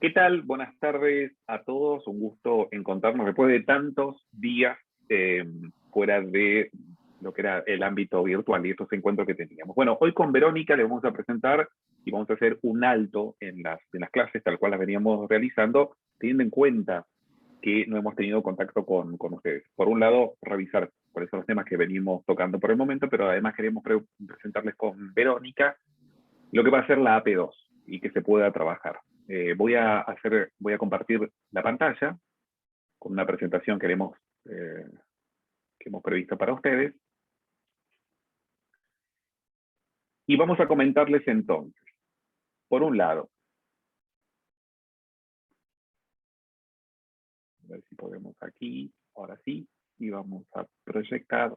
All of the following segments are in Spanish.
¿Qué tal? Buenas tardes a todos. Un gusto encontrarnos después de tantos días fuera de lo que era el ámbito virtual y estos encuentros que teníamos. Bueno, hoy con Verónica le vamos a presentar y vamos a hacer un alto en las clases tal cual las veníamos realizando, teniendo en cuenta que no hemos tenido contacto con ustedes. Por un lado, revisar cuáles son los temas que venimos tocando por el momento, pero además queremos presentarles con Verónica lo que va a ser la AP2 y que se pueda trabajar. Voy a compartir la pantalla con una presentación que hemos previsto para ustedes. Y vamos a comentarles entonces, por un lado, a ver si podemos aquí, ahora sí, y vamos a proyectar.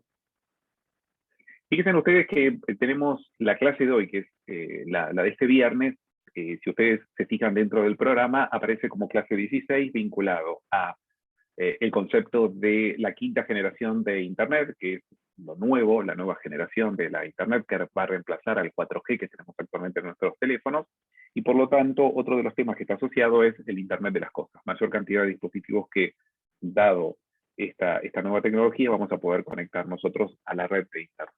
Fíjense ustedes que tenemos la clase de hoy, que es la de este viernes. Si ustedes se fijan dentro del programa, aparece como clase 16 vinculado a el concepto de la quinta generación de Internet, que es lo nuevo, la nueva generación de la Internet que va a reemplazar al 4G que tenemos actualmente en nuestros teléfonos, y por lo tanto otro de los temas que está asociado es el Internet de las cosas, mayor cantidad de dispositivos que, dado esta nueva tecnología, vamos a poder conectar nosotros a la red de Internet.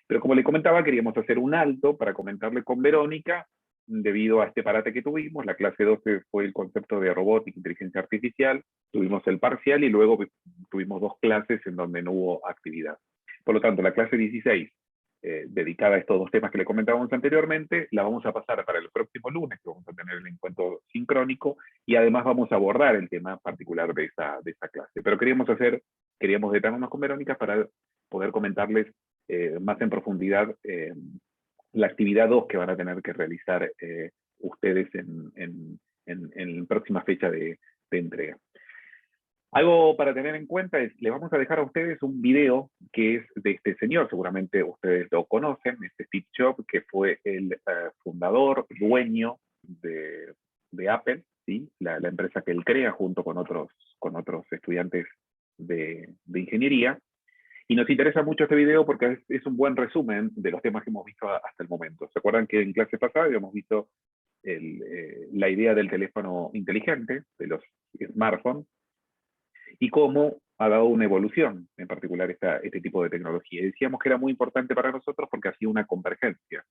Pero como le comentaba, queríamos hacer un alto para comentarle con Verónica, debido a este parate que tuvimos. La clase 12 fue el concepto de robótica, inteligencia artificial, tuvimos el parcial y luego tuvimos dos clases en donde no hubo actividad. Por lo tanto, la clase 16, dedicada a estos dos temas que le comentábamos anteriormente, la vamos a pasar para el próximo lunes, que vamos a tener el encuentro sincrónico, y además vamos a abordar el tema particular de esa clase. Pero queríamos detenernos con Verónica para poder comentarles más en profundidad la actividad 2 que van a tener que realizar ustedes en próxima fecha de entrega. Algo para tener en cuenta es, le vamos a dejar a ustedes un video que es de este señor, seguramente ustedes lo conocen, este Steve Jobs, que fue el fundador, dueño de Apple, ¿sí? La empresa que él crea junto con otros estudiantes de ingeniería. Y nos interesa mucho este video porque es un buen resumen de los temas que hemos visto hasta el momento. ¿Se acuerdan que en clase pasada habíamos visto la idea del teléfono inteligente, de los smartphones, y cómo ha dado una evolución, en particular este tipo de tecnología? Y decíamos que era muy importante para nosotros porque hacía una convergencia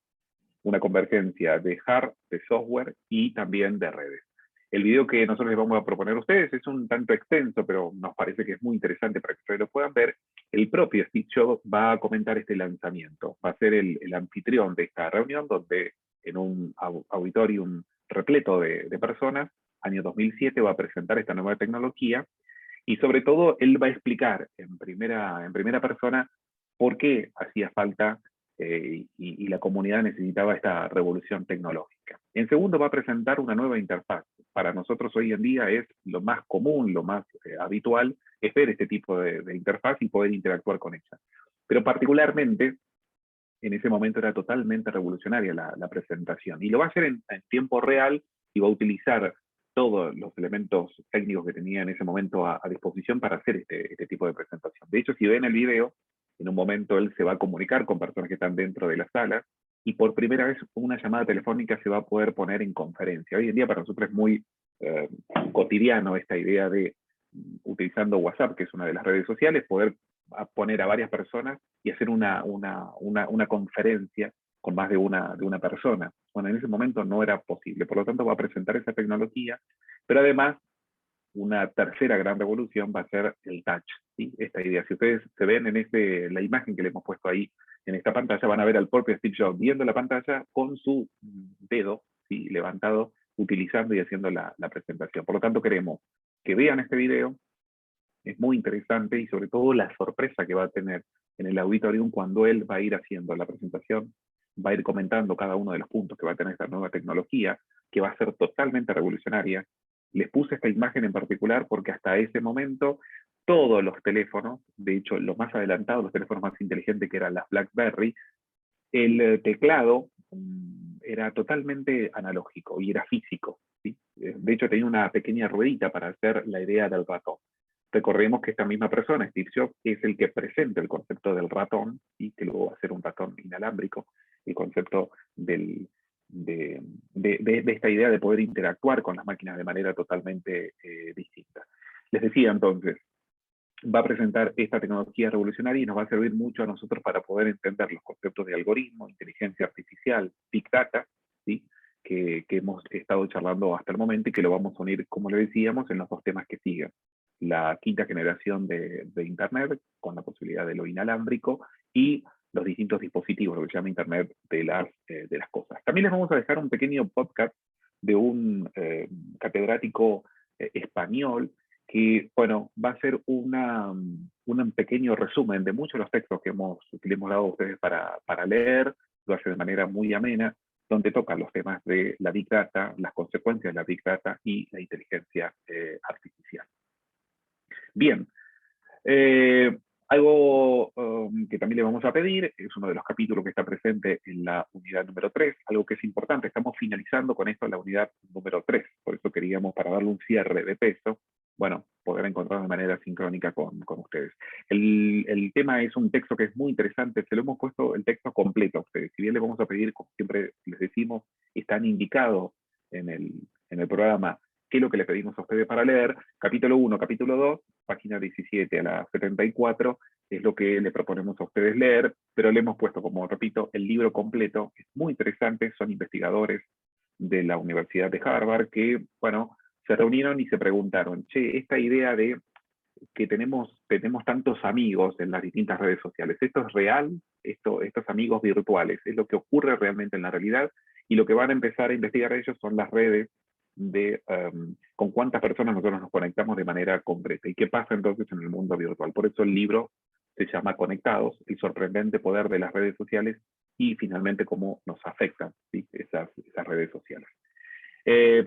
de hardware, de software y también de redes. El video que nosotros les vamos a proponer a ustedes es un tanto extenso, pero nos parece que es muy interesante para que ustedes lo puedan ver. El propio Steve Jobs va a comentar este lanzamiento, va a ser el anfitrión de esta reunión, donde en un auditorium repleto de personas, año 2007, va a presentar esta nueva tecnología y sobre todo él va a explicar en primera persona por qué hacía falta y la comunidad necesitaba esta revolución tecnológica. En segundo, va a presentar una nueva interfaz. Para nosotros hoy en día es lo más común, lo más habitual, es ver este tipo de interfaz y poder interactuar con ella. Pero particularmente, en ese momento era totalmente revolucionaria la presentación. Y lo va a hacer en tiempo real y va a utilizar todos los elementos técnicos que tenía en ese momento a disposición para hacer este tipo de presentación. De hecho, si ven el video, en un momento él se va a comunicar con personas que están dentro de la sala y por primera vez una llamada telefónica se va a poder poner en conferencia. Hoy en día para nosotros es muy cotidiano esta idea de, utilizando WhatsApp, que es una de las redes sociales, poder poner a varias personas y hacer una conferencia con más de una persona. Bueno, en ese momento no era posible, por lo tanto va a presentar esa tecnología, pero además una tercera gran revolución va a ser el touch, ¿sí? Esta idea. Si ustedes se ven en la imagen que le hemos puesto ahí en esta pantalla, van a ver al propio Steve Jobs viendo la pantalla con su dedo, ¿sí?, levantado, utilizando y haciendo la presentación. Por lo tanto, queremos que vean este video. Es muy interesante y sobre todo la sorpresa que va a tener en el auditorium cuando él va a ir haciendo la presentación, va a ir comentando cada uno de los puntos que va a tener esta nueva tecnología, que va a ser totalmente revolucionaria. Les puse esta imagen en particular porque hasta ese momento todos los teléfonos, de hecho los más adelantados, los teléfonos más inteligentes que eran las BlackBerry, el teclado era totalmente analógico y era físico, ¿sí? De hecho tenía una pequeña ruedita para hacer la idea del ratón. Recordemos que esta misma persona, Steve Jobs, es el que presenta el concepto del ratón, y que luego va a ser un ratón inalámbrico, el concepto de de esta idea de poder interactuar con las máquinas de manera totalmente distinta. Les decía entonces, va a presentar esta tecnología revolucionaria y nos va a servir mucho a nosotros para poder entender los conceptos de algoritmo, inteligencia artificial, big data, ¿sí? que hemos estado charlando hasta el momento y que lo vamos a unir, como le decíamos, en los dos temas que siguen. La quinta generación de Internet, con la posibilidad de lo inalámbrico, y los distintos dispositivos, lo que se llama Internet de las cosas. También les vamos a dejar un pequeño podcast de un catedrático español que, bueno, va a ser un pequeño resumen de muchos de los textos que le hemos dado a ustedes para leer, lo hace de manera muy amena, donde toca los temas de la Big Data, las consecuencias de la Big Data y la inteligencia artificial. Bien, algo que también le vamos a pedir, es uno de los capítulos que está presente en la unidad número 3, algo que es importante, estamos finalizando con esto en la unidad número 3, por eso queríamos, para darle un cierre de peso, bueno, poder encontrar de manera sincrónica con ustedes. El tema es un texto que es muy interesante, se lo hemos puesto el texto completo a ustedes, si bien les vamos a pedir, como siempre les decimos, están indicados en el programa qué es lo que le pedimos a ustedes para leer, capítulo 1, capítulo 2, página 17 a la 74, es lo que le proponemos a ustedes leer, pero le hemos puesto, como repito, el libro completo, es muy interesante, son investigadores de la Universidad de Harvard que, bueno, se reunieron y se preguntaron, che, esta idea de que tenemos tantos amigos en las distintas redes sociales, ¿esto es real? Estos amigos virtuales, ¿es lo que ocurre realmente en la realidad? Y lo que van a empezar a investigar ellos son las redes de con cuántas personas nosotros nos conectamos de manera concreta y qué pasa entonces en el mundo virtual. Por eso el libro se llama Conectados, el sorprendente poder de las redes sociales y finalmente cómo nos afectan, ¿sí? esas redes sociales.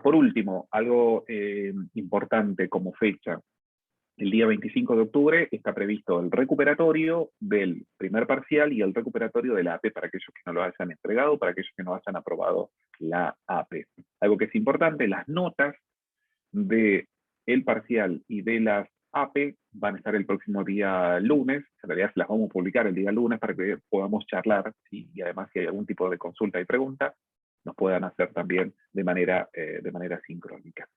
Por último, algo importante como fecha, el día 25 de octubre está previsto el recuperatorio del primer parcial y el recuperatorio de la AP para aquellos que no lo hayan entregado, para aquellos que no hayan aprobado la AP. Algo que es importante, las notas del parcial y de las AP van a estar el próximo día lunes, en realidad se las vamos a publicar el día lunes para que podamos charlar, ¿sí? Y además si hay algún tipo de consulta y pregunta, nos puedan hacer también de manera sincrónica.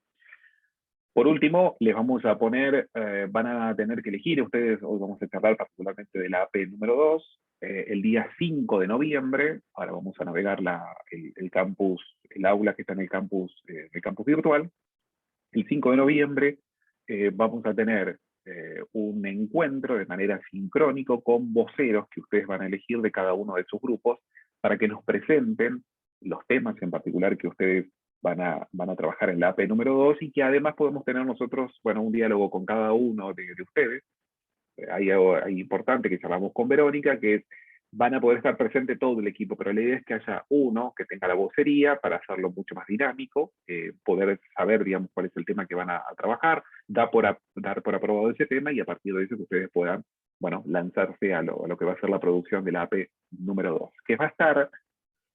Por último, les vamos a poner, van a tener que elegir ustedes, hoy vamos a charlar particularmente de la AP número 2, el día 5 de noviembre, ahora vamos a navegar el campus, el aula que está en el campus virtual. El 5 de noviembre vamos a tener un encuentro de manera sincrónico con voceros que ustedes van a elegir de cada uno de sus grupos para que nos presenten los temas en particular que ustedes van a trabajar en la AP número 2 y que además podemos tener nosotros, bueno, un diálogo con cada uno de ustedes. Hay algo importante que charlamos con Verónica, que es, van a poder estar presente todo el equipo, pero la idea es que haya uno que tenga la vocería para hacerlo mucho más dinámico, poder saber, digamos, cuál es el tema que van a trabajar, dar por aprobado ese tema y a partir de eso que ustedes puedan, bueno, lanzarse a lo que va a ser la producción de la AP número 2, que va a estar,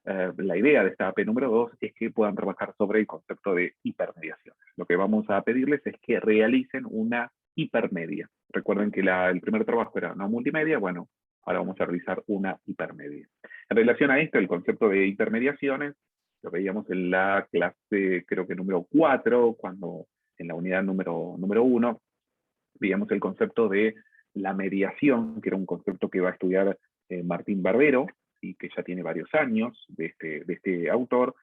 la idea de esta AP número 2 es que puedan trabajar sobre el concepto de hipermediaciones. Lo que vamos a pedirles es que realicen una hipermedia. Recuerden que el primer trabajo era una multimedia, bueno, ahora vamos a realizar una hipermedia. En relación a esto, el concepto de hipermediaciones, lo veíamos en la clase, creo que número 4, cuando en la unidad número 1, veíamos el concepto de la mediación, que era un concepto que va a estudiar Martín Barbero, y que ya tiene varios años de este autor,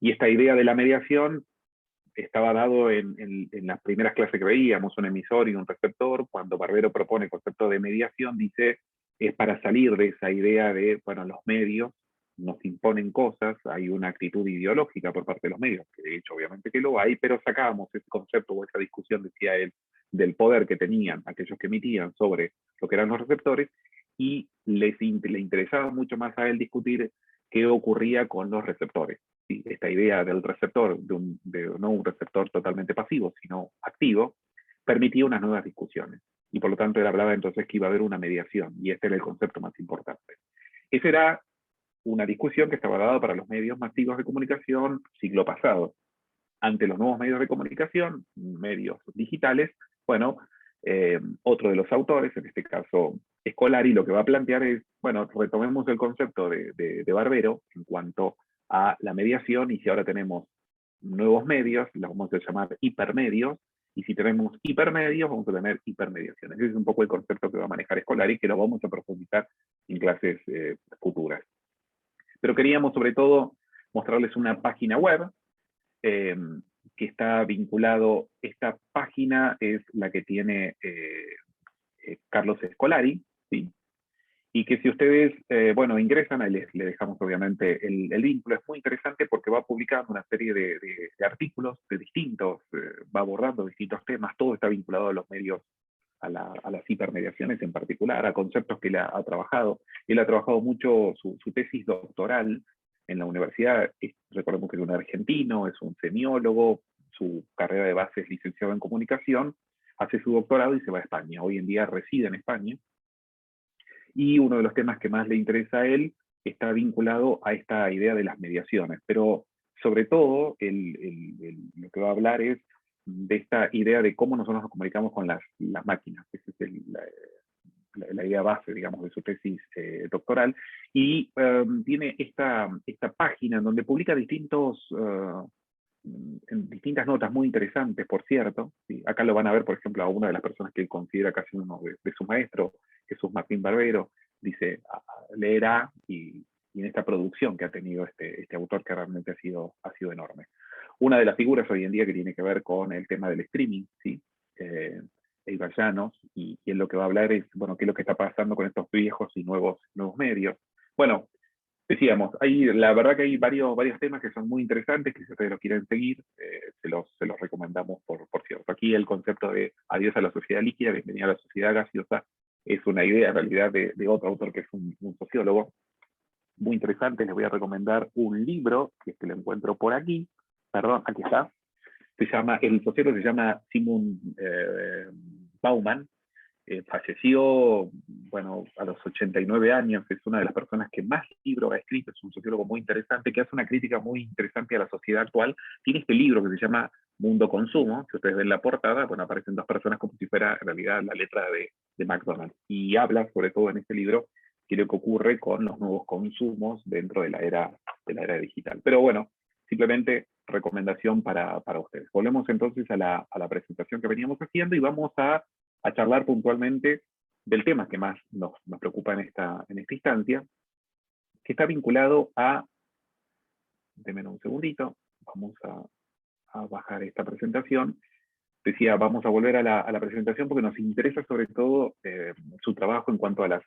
y esta idea de la mediación estaba dado en las primeras clases que veíamos, un emisor y un receptor. Cuando Barbero propone el concepto de mediación, dice, es para salir de esa idea de, bueno, los medios nos imponen cosas, hay una actitud ideológica por parte de los medios, que de hecho obviamente que lo hay, pero sacábamos ese concepto o esa discusión, decía él, del poder que tenían aquellos que emitían sobre lo que eran los receptores, y le interesaba mucho más a él discutir qué ocurría con los receptores. ¿Sí? Esta idea del receptor, no un receptor totalmente pasivo, sino activo, permitía unas nuevas discusiones. Y por lo tanto él hablaba entonces que iba a haber una mediación, y este era el concepto más importante. Esa era una discusión que estaba dada para los medios masivos de comunicación siglo pasado. Ante los nuevos medios de comunicación, medios digitales, bueno, otro de los autores, en este caso Scolari, lo que va a plantear es, bueno, retomemos el concepto de Barbero en cuanto a la mediación, y si ahora tenemos nuevos medios, los vamos a llamar hipermedios, y si tenemos hipermedios, vamos a tener hipermediaciones. Ese es un poco el concepto que va a manejar Escolari, que lo vamos a profundizar en clases futuras. Pero queríamos sobre todo mostrarles una página web que está vinculado. Esta página es la que tiene Carlos Escolari, ¿sí? Y que si ustedes, bueno, ingresan, ahí les dejamos obviamente el vínculo. Es muy interesante porque va publicando una serie de artículos de distintos, va abordando distintos temas, todo está vinculado a los medios, a las hipermediaciones en particular, a conceptos que él ha trabajado. Él ha trabajado mucho su tesis doctoral en la universidad. Recordemos que es un argentino, es un semiólogo, su carrera de base es licenciado en comunicación, hace su doctorado y se va a España. Hoy en día reside en España. Y uno de los temas que más le interesa a él está vinculado a esta idea de las mediaciones. Pero sobre todo, lo que va a hablar es de esta idea de cómo nosotros nos comunicamos con las máquinas. Esa es la idea base, digamos, de su tesis doctoral. Y tiene esta página en donde publica distintas notas muy interesantes, por cierto. ¿Sí? Acá lo van a ver, por ejemplo, a una de las personas que él considera casi uno de sus maestros, Jesús Martín Barbero, dice, leerá, y en esta producción que ha tenido este autor, que realmente ha sido enorme. Una de las figuras hoy en día que tiene que ver con el tema del streaming, ¿sí? Eibar Llanos, y él lo que va a hablar es, bueno, qué es lo que está pasando con estos viejos y nuevos medios. Bueno, decíamos, la verdad que hay varios temas que son muy interesantes, que si ustedes lo quieren seguir, se los recomendamos, por cierto. Aquí el concepto de adiós a la sociedad líquida, bienvenida a la sociedad gaseosa, es una idea en realidad de otro autor que es un sociólogo muy interesante. Les voy a recomendar un libro, que lo encuentro por aquí, perdón, aquí está. El sociólogo se llama Simon Bauman. Falleció, bueno, a los 89 años, es una de las personas que más libros ha escrito, es un sociólogo muy interesante, que hace una crítica muy interesante a la sociedad actual. Tiene este libro que se llama Mundo Consumo. Si ustedes ven la portada, bueno, aparecen dos personas como si fuera en realidad la letra de McDonald's, y habla sobre todo en este libro qué es lo que ocurre con los nuevos consumos dentro de la era digital. Pero bueno, simplemente recomendación para ustedes. Volvemos entonces a la presentación que veníamos haciendo, y vamos a charlar puntualmente del tema que más nos preocupa en esta instancia, que está vinculado a, denme un segundito, vamos a bajar esta presentación. Decía, vamos a volver a la presentación porque nos interesa sobre todo su trabajo en cuanto a las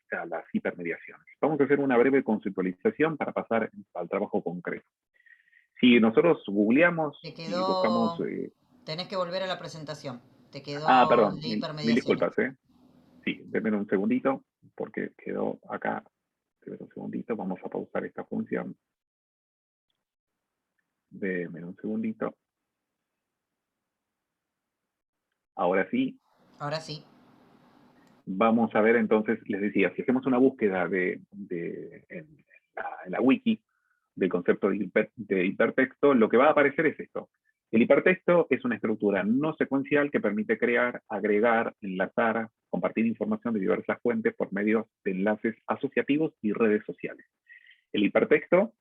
hipermediaciones. Vamos a hacer una breve conceptualización para pasar al trabajo concreto. Si nosotros googleamos y buscamos... tenés que volver a la presentación. Te quedó perdón, de mil hipermediaciones. disculpas, ¿eh? Sí, denme un segundito, porque quedó acá. Denme un segundito, vamos a pausar esta función. Denme un segundito. Ahora sí. Ahora sí. Vamos a ver entonces, les decía, si hacemos una búsqueda en la wiki del concepto de hipertexto, lo que va a aparecer es esto. El hipertexto es una estructura no secuencial que permite crear, agregar, enlazar, compartir información de diversas fuentes por medio de enlaces asociativos y redes sociales. El hipertexto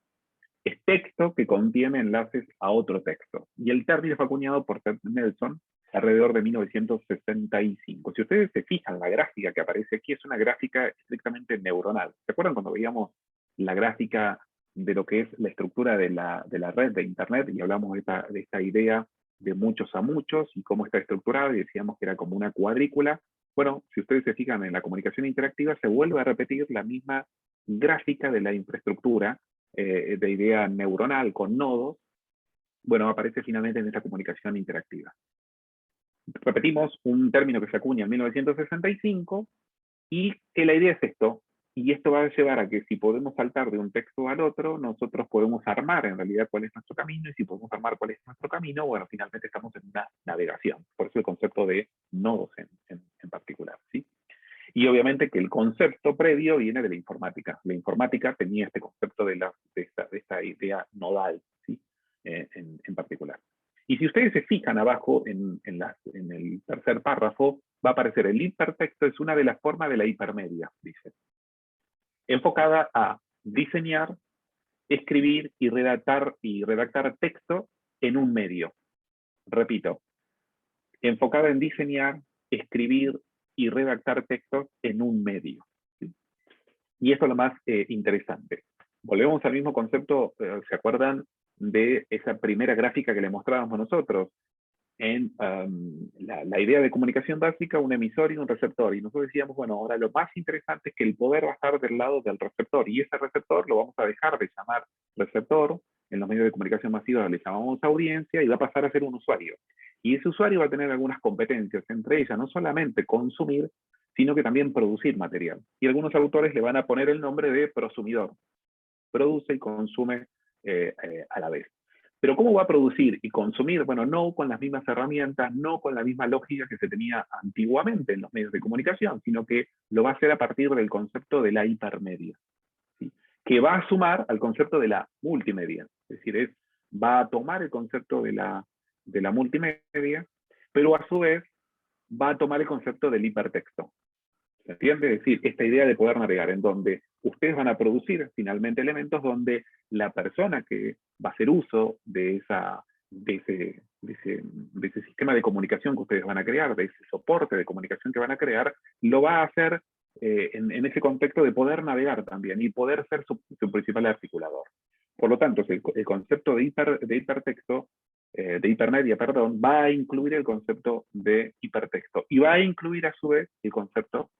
es texto que contiene enlaces a otro texto. Y el término fue acuñado por Ted Nelson alrededor de 1965. Si ustedes se fijan, la gráfica que aparece aquí es una gráfica estrictamente neuronal. ¿Se acuerdan cuando veíamos la gráfica de lo que es la estructura de la red de Internet, y hablamos de esta idea de muchos a muchos y cómo está estructurada, y decíamos que era como una cuadrícula? Bueno, si ustedes se fijan en la comunicación interactiva, se vuelve a repetir la misma gráfica de la infraestructura de idea neuronal con nodos. Bueno, aparece finalmente en esta comunicación interactiva. Repetimos, un término que se acuña en 1965, y que la idea es esto, y esto va a llevar a que si podemos saltar de un texto al otro, nosotros podemos armar en realidad cuál es nuestro camino, y si podemos armar cuál es nuestro camino, bueno, finalmente estamos en una navegación. Por eso el concepto de nodos en particular, ¿sí? Y obviamente que el concepto previo viene de la informática. La informática tenía este concepto de esta idea nodal, ¿sí? En particular. Y si ustedes se fijan abajo, en el tercer párrafo, va a aparecer el hipertexto, es una de las formas de la hipermedia, dice. Enfocada a diseñar, escribir y redactar texto en un medio. Repito, enfocada en diseñar, escribir y redactar textos en un medio. ¿Sí? Y esto es lo más interesante. Volvemos al mismo concepto, ¿se acuerdan de esa primera gráfica que le mostrábamos nosotros? En la idea de comunicación básica, un emisor y un receptor. Y nosotros decíamos, bueno, ahora lo más interesante es que el poder va a estar del lado del receptor. Y ese receptor lo vamos a dejar de llamar receptor. En los medios de comunicación masiva le llamamos audiencia y va a pasar a ser un usuario. Y ese usuario va a tener algunas competencias, entre ellas no solamente consumir, sino que también producir material. Y algunos autores le van a poner el nombre de prosumidor. Produce y consume a la vez. Pero ¿cómo va a producir y consumir? Bueno, no con las mismas herramientas, no con la misma lógica que se tenía antiguamente en los medios de comunicación, sino que lo va a hacer a partir del concepto de la hipermedia, ¿sí? Que va a sumar al concepto de la multimedia. Es decir, va a tomar el concepto de la multimedia, pero a su vez va a tomar el concepto del hipertexto. ¿Se entiende? Es decir, esta idea de poder navegar en donde ustedes van a producir finalmente elementos donde la persona que va a hacer uso de ese sistema de comunicación que ustedes van a crear, de ese soporte de comunicación que van a crear, lo va a hacer en ese contexto de poder navegar también y poder ser su principal articulador. Por lo tanto, el concepto de hipertexto, de hipermedia, perdón, va a incluir el concepto de hipertexto y va a incluir a su vez el concepto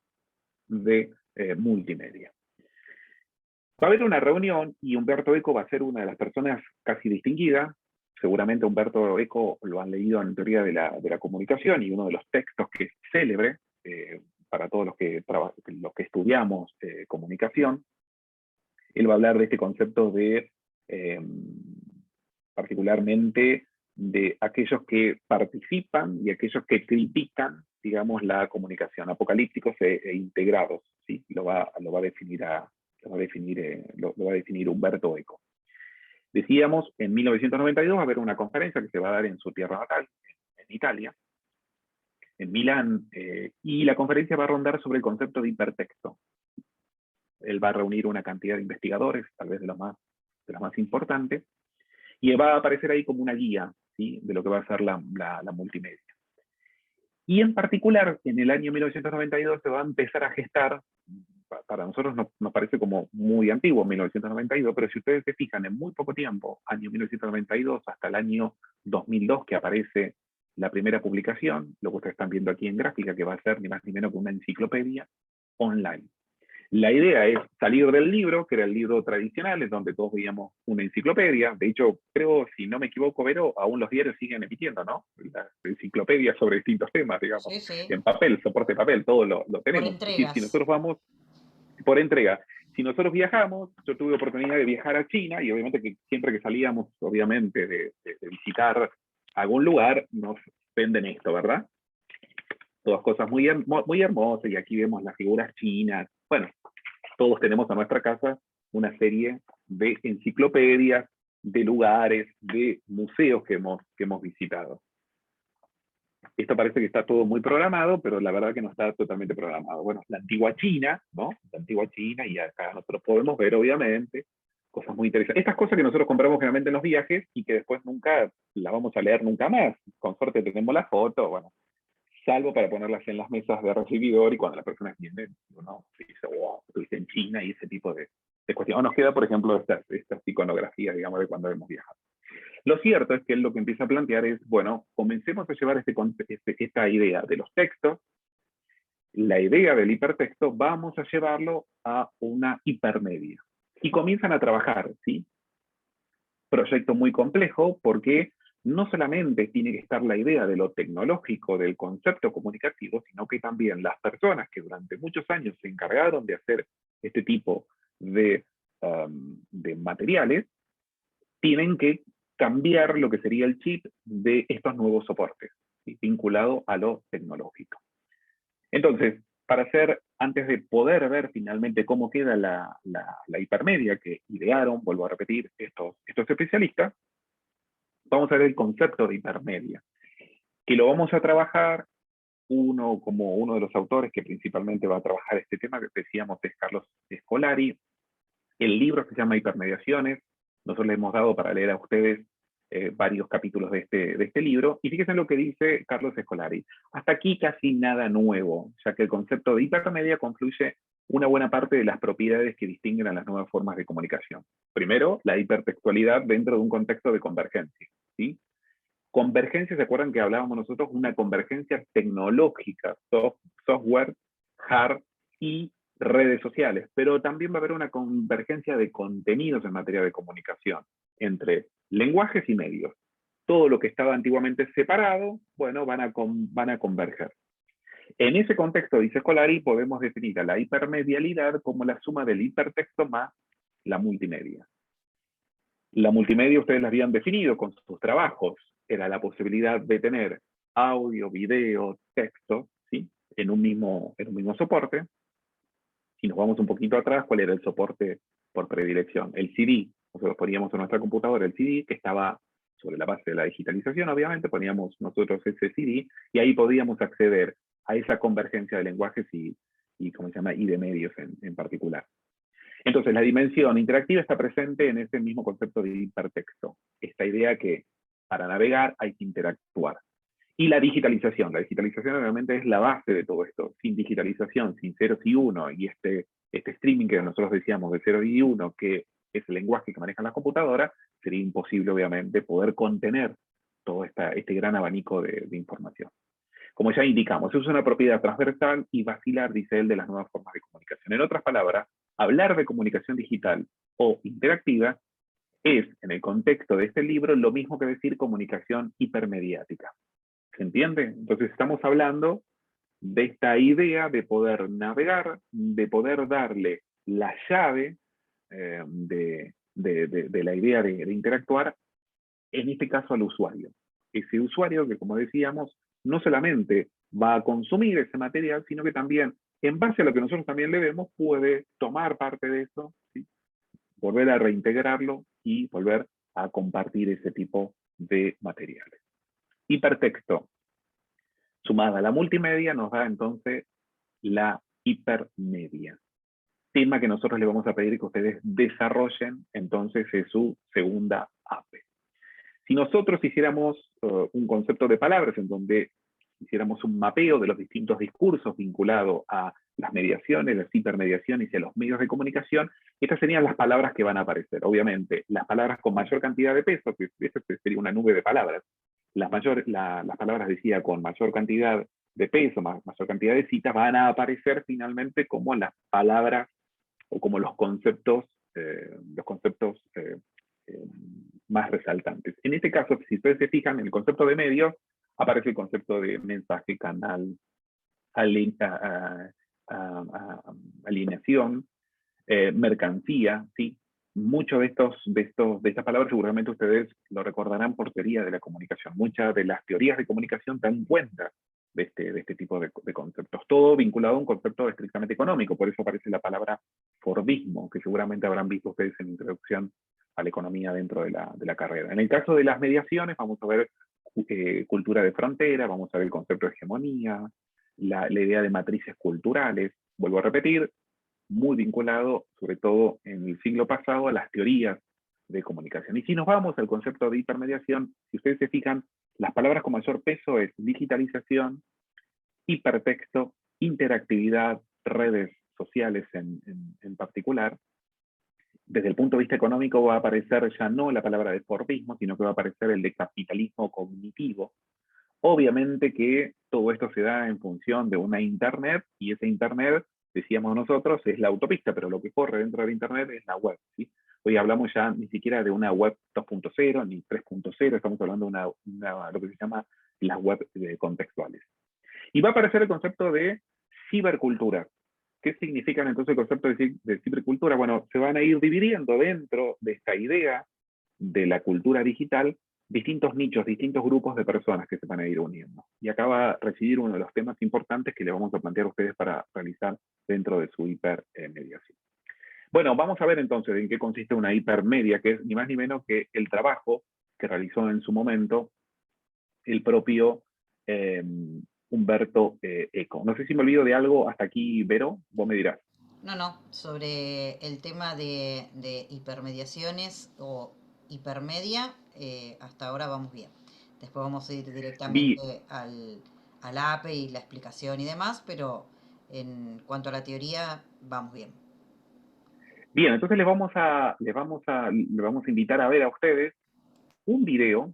de multimedia. Va a haber una reunión y Umberto Eco va a ser una de las personas casi distinguidas. Seguramente Umberto Eco lo han leído en teoría de la comunicación y uno de los textos que es célebre para todos los que estudiamos comunicación. Él va a hablar de este concepto de, particularmente, de aquellos que participan y aquellos que critican, digamos, la comunicación, apocalípticos e integrados, ¿sí? Lo va a definir Umberto Eco. Decíamos, en 1992 va a haber una conferencia que se va a dar en su tierra natal, en Italia, en Milán, y la conferencia va a rondar sobre el concepto de hipertexto. Él va a reunir una cantidad de investigadores, tal vez de los más importantes, y va a aparecer ahí como una guía, ¿sí? De lo que va a ser la multimedia. Y en particular, en el año 1992 se va a empezar a gestar, para nosotros nos parece como muy antiguo, 1992, pero si ustedes se fijan, en muy poco tiempo, año 1992 hasta el año 2002, que aparece la primera publicación, lo que ustedes están viendo aquí en gráfica, que va a ser ni más ni menos que una enciclopedia online. La idea es salir del libro, que era el libro tradicional, en donde todos veíamos una enciclopedia. De hecho, creo, si no me equivoco, Vero, aún los diarios siguen emitiendo, ¿no? Las enciclopedias sobre distintos temas, digamos. Sí, sí. En papel, soporte de papel, todo lo tenemos. Por entregas. Si nosotros vamos por entrega, si nosotros viajamos, yo tuve oportunidad de viajar a China, y obviamente que siempre que salíamos, obviamente, de visitar algún lugar, nos venden esto, ¿verdad? Todas cosas muy hermosas, y aquí vemos las figuras chinas. Bueno, todos tenemos a nuestra casa una serie de enciclopedias, de lugares, de museos que hemos visitado. Esto parece que está todo muy programado, pero la verdad que no está totalmente programado. Bueno, la antigua China, ¿no? La antigua China, y acá nosotros podemos ver, obviamente, cosas muy interesantes. Estas cosas que nosotros compramos generalmente en los viajes y que después nunca las vamos a leer nunca más. Con suerte tenemos la foto, bueno, salvo para ponerlas en las mesas de recibidor y cuando las personas vienen, uno se dice, wow, estuviste en China y ese tipo de cuestiones. O nos queda, por ejemplo, estas iconografías, digamos, de cuando hemos viajado. Lo cierto es que él lo que empieza a plantear es, bueno, comencemos a llevar esta idea de los textos, la idea del hipertexto, vamos a llevarlo a una hipermedia. Y comienzan a trabajar, ¿sí? Proyecto muy complejo porque no solamente tiene que estar la idea de lo tecnológico, del concepto comunicativo, sino que también las personas que durante muchos años se encargaron de hacer este tipo de materiales, tienen que cambiar lo que sería el chip de estos nuevos soportes, ¿sí? Vinculado a lo tecnológico. Entonces, antes de poder ver finalmente cómo queda la hipermedia que idearon, vuelvo a repetir, estos especialistas, vamos a ver el concepto de hipermedia, que lo vamos a trabajar como uno de los autores que principalmente va a trabajar este tema, que decíamos es Carlos Scolari. El libro se llama Hipermediaciones, Nosotros les hemos dado para leer a ustedes varios capítulos de este libro, y fíjense en lo que dice Carlos Scolari. Hasta aquí casi nada nuevo, ya que el concepto de hipermedia confluye una buena parte de las propiedades que distinguen a las nuevas formas de comunicación. Primero, la hipertextualidad dentro de un contexto de convergencia, ¿sí? Convergencia, ¿se acuerdan que hablábamos nosotros? Una convergencia tecnológica, software, hard y redes sociales, pero también va a haber una convergencia de contenidos en materia de comunicación entre lenguajes y medios. Todo lo que estaba antiguamente separado, bueno, van a converger. En ese contexto, dice Scolari, podemos definir a la hipermedialidad como la suma del hipertexto más la multimedia. La multimedia ustedes la habían definido con sus trabajos. Era la posibilidad de tener audio, video, texto, ¿sí? en un mismo soporte. Si nos vamos un poquito atrás, ¿cuál era el soporte por predilección? El CD. Nosotros poníamos en nuestra computadora el CD, que estaba sobre la base de la digitalización, obviamente, poníamos nosotros ese CD, y ahí podíamos acceder a esa convergencia de lenguajes ¿cómo se llama? Y de medios en particular. Entonces, la dimensión interactiva está presente en ese mismo concepto de hipertexto. Esta idea que para navegar hay que interactuar. Y la digitalización obviamente es la base de todo esto. Sin digitalización, sin ceros y uno, y este streaming que nosotros decíamos de 0 y 1, que es el lenguaje que manejan las computadoras, sería imposible, obviamente, poder contener todo este gran abanico de información. Como ya indicamos, es una propiedad transversal y vacilar, dice él, de las nuevas formas de comunicación. En otras palabras, hablar de comunicación digital o interactiva es, en el contexto de este libro, lo mismo que decir comunicación hipermediática. ¿Se entiende? Entonces estamos hablando de esta idea de poder navegar, de poder darle la llave de la idea de interactuar, en este caso al usuario. Ese usuario que, como decíamos, no solamente va a consumir ese material, sino que también, en base a lo que nosotros también le vemos, puede tomar parte de eso, ¿sí? Volver a reintegrarlo y volver a compartir ese tipo de materiales. Hipertexto, sumada a la multimedia, nos da entonces la hipermedia. Tema que nosotros le vamos a pedir que ustedes desarrollen entonces en su segunda APE. Si nosotros hiciéramos un concepto de palabras en donde hiciéramos un mapeo de los distintos discursos vinculados a las mediaciones, las hipermediaciones y a los medios de comunicación, estas serían las palabras que van a aparecer. Obviamente, las palabras con mayor cantidad de peso, que esa sería una nube de palabras, las palabras, decía, con mayor cantidad de peso, mayor cantidad de citas, van a aparecer finalmente como las palabras o como los conceptos más resaltantes. En este caso, si ustedes se fijan en el concepto de medios, aparece el concepto de mensaje, canal, alineación, mercancía, ¿sí? Muchos de estas palabras seguramente ustedes lo recordarán por teoría de la comunicación. Muchas de las teorías de comunicación dan cuenta de este tipo de conceptos. Todo vinculado a un concepto estrictamente económico. Por eso aparece la palabra Fordismo, que seguramente habrán visto ustedes en la introducción a la economía dentro de la carrera. En el caso de las mediaciones, vamos a ver cultura de frontera, vamos a ver el concepto de hegemonía, la idea de matrices culturales. Vuelvo a repetir, muy vinculado, sobre todo en el siglo pasado, a las teorías de comunicación. Y si nos vamos al concepto de hipermediación, si ustedes se fijan, las palabras con mayor peso es digitalización, hipertexto, interactividad, redes sociales en particular. Desde el punto de vista económico va a aparecer ya no la palabra de Fordismo, sino que va a aparecer el de capitalismo cognitivo. Obviamente que todo esto se da en función de una Internet, y esa Internet, decíamos nosotros, es la autopista, pero lo que corre dentro de Internet es la web, ¿sí? Hoy hablamos ya ni siquiera de una web 2.0 ni 3.0, estamos hablando de lo que se llama las web contextuales. Y va a aparecer el concepto de cibercultura. ¿Qué significa entonces el concepto de cibercultura? Bueno, se van a ir dividiendo dentro de esta idea de la cultura digital distintos nichos, distintos grupos de personas que se van a ir uniendo. Y acá va a residir uno de los temas importantes que le vamos a plantear a ustedes para realizar dentro de su hipermediación. Bueno, vamos a ver entonces en qué consiste una hipermedia, que es ni más ni menos que el trabajo que realizó en su momento el propio Umberto Eco. No sé si me olvido de algo hasta aquí, Vero, vos me dirás. No, sobre el tema de hipermediaciones o hipermedia, hasta ahora vamos bien. Después vamos a ir Vi- directamente al APE y la explicación y demás, pero en cuanto a la teoría, vamos bien. Bien, entonces les vamos a invitar a ver a ustedes un video,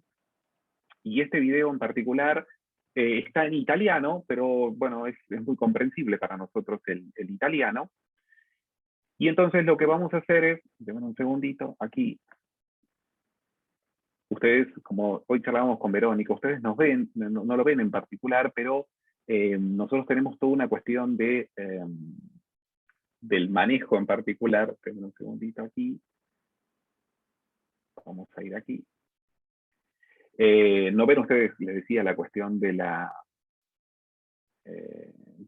y este video en particular está en italiano, pero bueno, es muy comprensible para nosotros el italiano. Y entonces lo que vamos a hacer es, denme un segundito, aquí, ustedes, como hoy charlábamos con Verónica, ustedes nos ven, no lo ven en particular, pero nosotros tenemos toda una cuestión del manejo en particular. Denme un segundito aquí, vamos a ir aquí. No ven ustedes, les decía, la cuestión de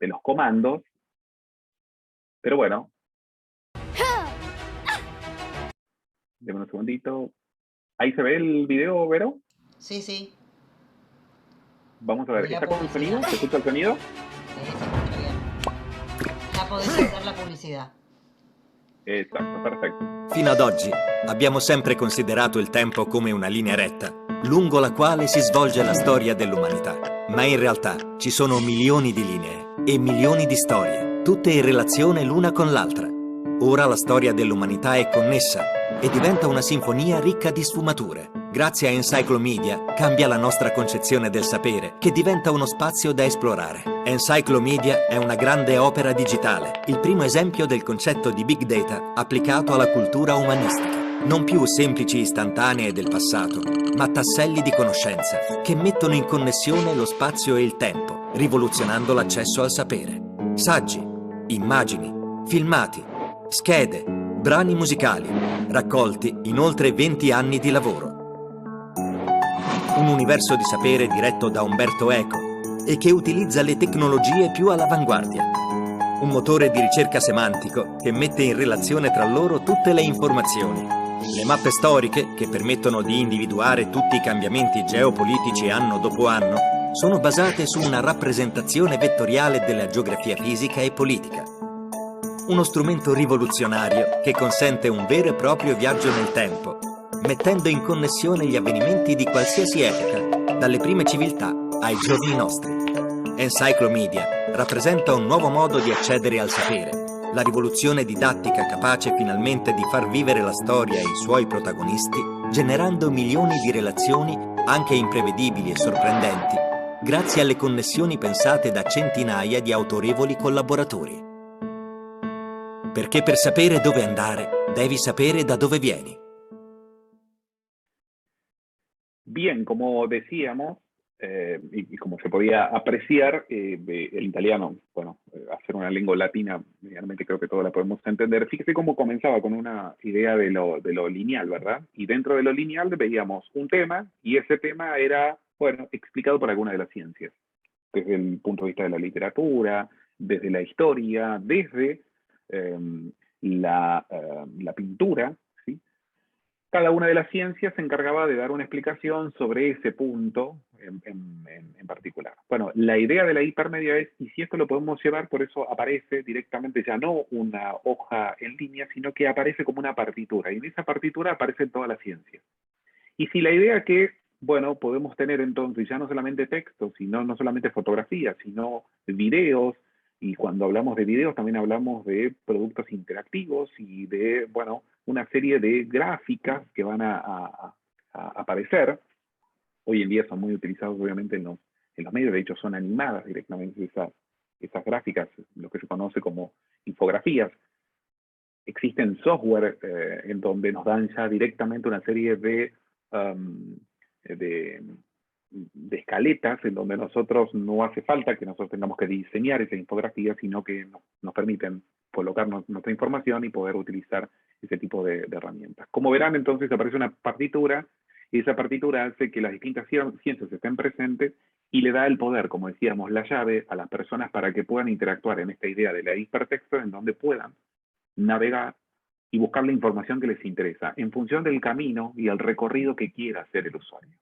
los comandos, pero bueno, denme un segundito. ¿Ahí se ve el video, Vero? Sí, sí, Vamos a y ver, la ¿está con publicidad. sonido? ¿Se escucha el sonido? Sí, se escucha bien. Ya podés hacer la publicidad. Exacto, perfecto. Fino ad oggi abbiamo sempre considerato il tempo come una linea retta, lungo la quale si svolge la storia dell'umanità. Ma in realtà ci sono milioni di linee e milioni di storie, tutte in relazione l'una con l'altra. Ora la storia dell'umanità è connessa e diventa una sinfonia ricca di sfumature. Grazie a Encyclomedia cambia la nostra concezione del sapere, che diventa uno spazio da esplorare. Encyclomedia è una grande opera digitale, il primo esempio del concetto di Big Data applicato alla cultura umanistica. Non più semplici istantanee del passato, ma tasselli di conoscenza che mettono in connessione lo spazio e il tempo, rivoluzionando l'accesso al sapere. Saggi, immagini, filmati, schede, brani musicali, raccolti in oltre 20 anni di lavoro. Un universo di sapere diretto da Umberto Eco e che utilizza le tecnologie più all'avanguardia. Un motore di ricerca semantico che mette in relazione tra loro tutte le informazioni. Le mappe storiche, che permettono di individuare tutti i cambiamenti geopolitici anno dopo anno, sono basate su una rappresentazione vettoriale della geografia fisica e politica. Uno strumento rivoluzionario che consente un vero e proprio viaggio nel tempo, mettendo in connessione gli avvenimenti di qualsiasi epoca, dalle prime civiltà ai giorni nostri. Encyclomedia rappresenta un nuovo modo di accedere al sapere, la rivoluzione didattica capace finalmente di far vivere la storia e i suoi protagonisti, generando milioni di relazioni anche imprevedibili e sorprendenti, grazie alle connessioni pensate da centinaia di autorevoli collaboratori. Perché per sapere dove andare, devi sapere da dove vieni. Bien, como decíamos, y como se podía apreciar, el italiano, bueno, hacer una lengua latina, realmente creo que todos la podemos entender. Fíjese cómo comenzaba con una idea de lo lineal, ¿verdad? Y dentro de lo lineal veíamos un tema, y ese tema era, bueno, explicado por alguna de las ciencias, desde el punto de vista de la literatura, desde la historia, desde eh, la pintura, ¿sí? Cada una de las ciencias se encargaba de dar una explicación sobre ese punto en particular. Bueno, la idea de la hipermedia es, y si esto lo podemos llevar, por eso aparece directamente ya no una hoja en línea, sino que aparece como una partitura, y en esa partitura aparecen todas las ciencias. Y si la idea que, bueno, podemos tener entonces ya no solamente textos, sino no solamente fotografías, sino videos, y cuando hablamos de videos también hablamos de productos interactivos y de, bueno, una serie de gráficas que van a aparecer. Hoy en día son muy utilizados obviamente en los medios, de hecho son animadas directamente esas gráficas, lo que se conoce como infografías. Existen software en donde nos dan ya directamente una serie um, de, de escaletas en donde nosotros no hace falta que nosotros tengamos que diseñar esa infografía, sino que nos permiten colocarnos nuestra información y poder utilizar ese tipo de herramientas. Como verán, entonces aparece una partitura, y esa partitura hace que las distintas ciencias estén presentes y le da el poder, como decíamos, la llave a las personas para que puedan interactuar en esta idea de la hipertexto, en donde puedan navegar y buscar la información que les interesa en función del camino y el recorrido que quiera hacer el usuario.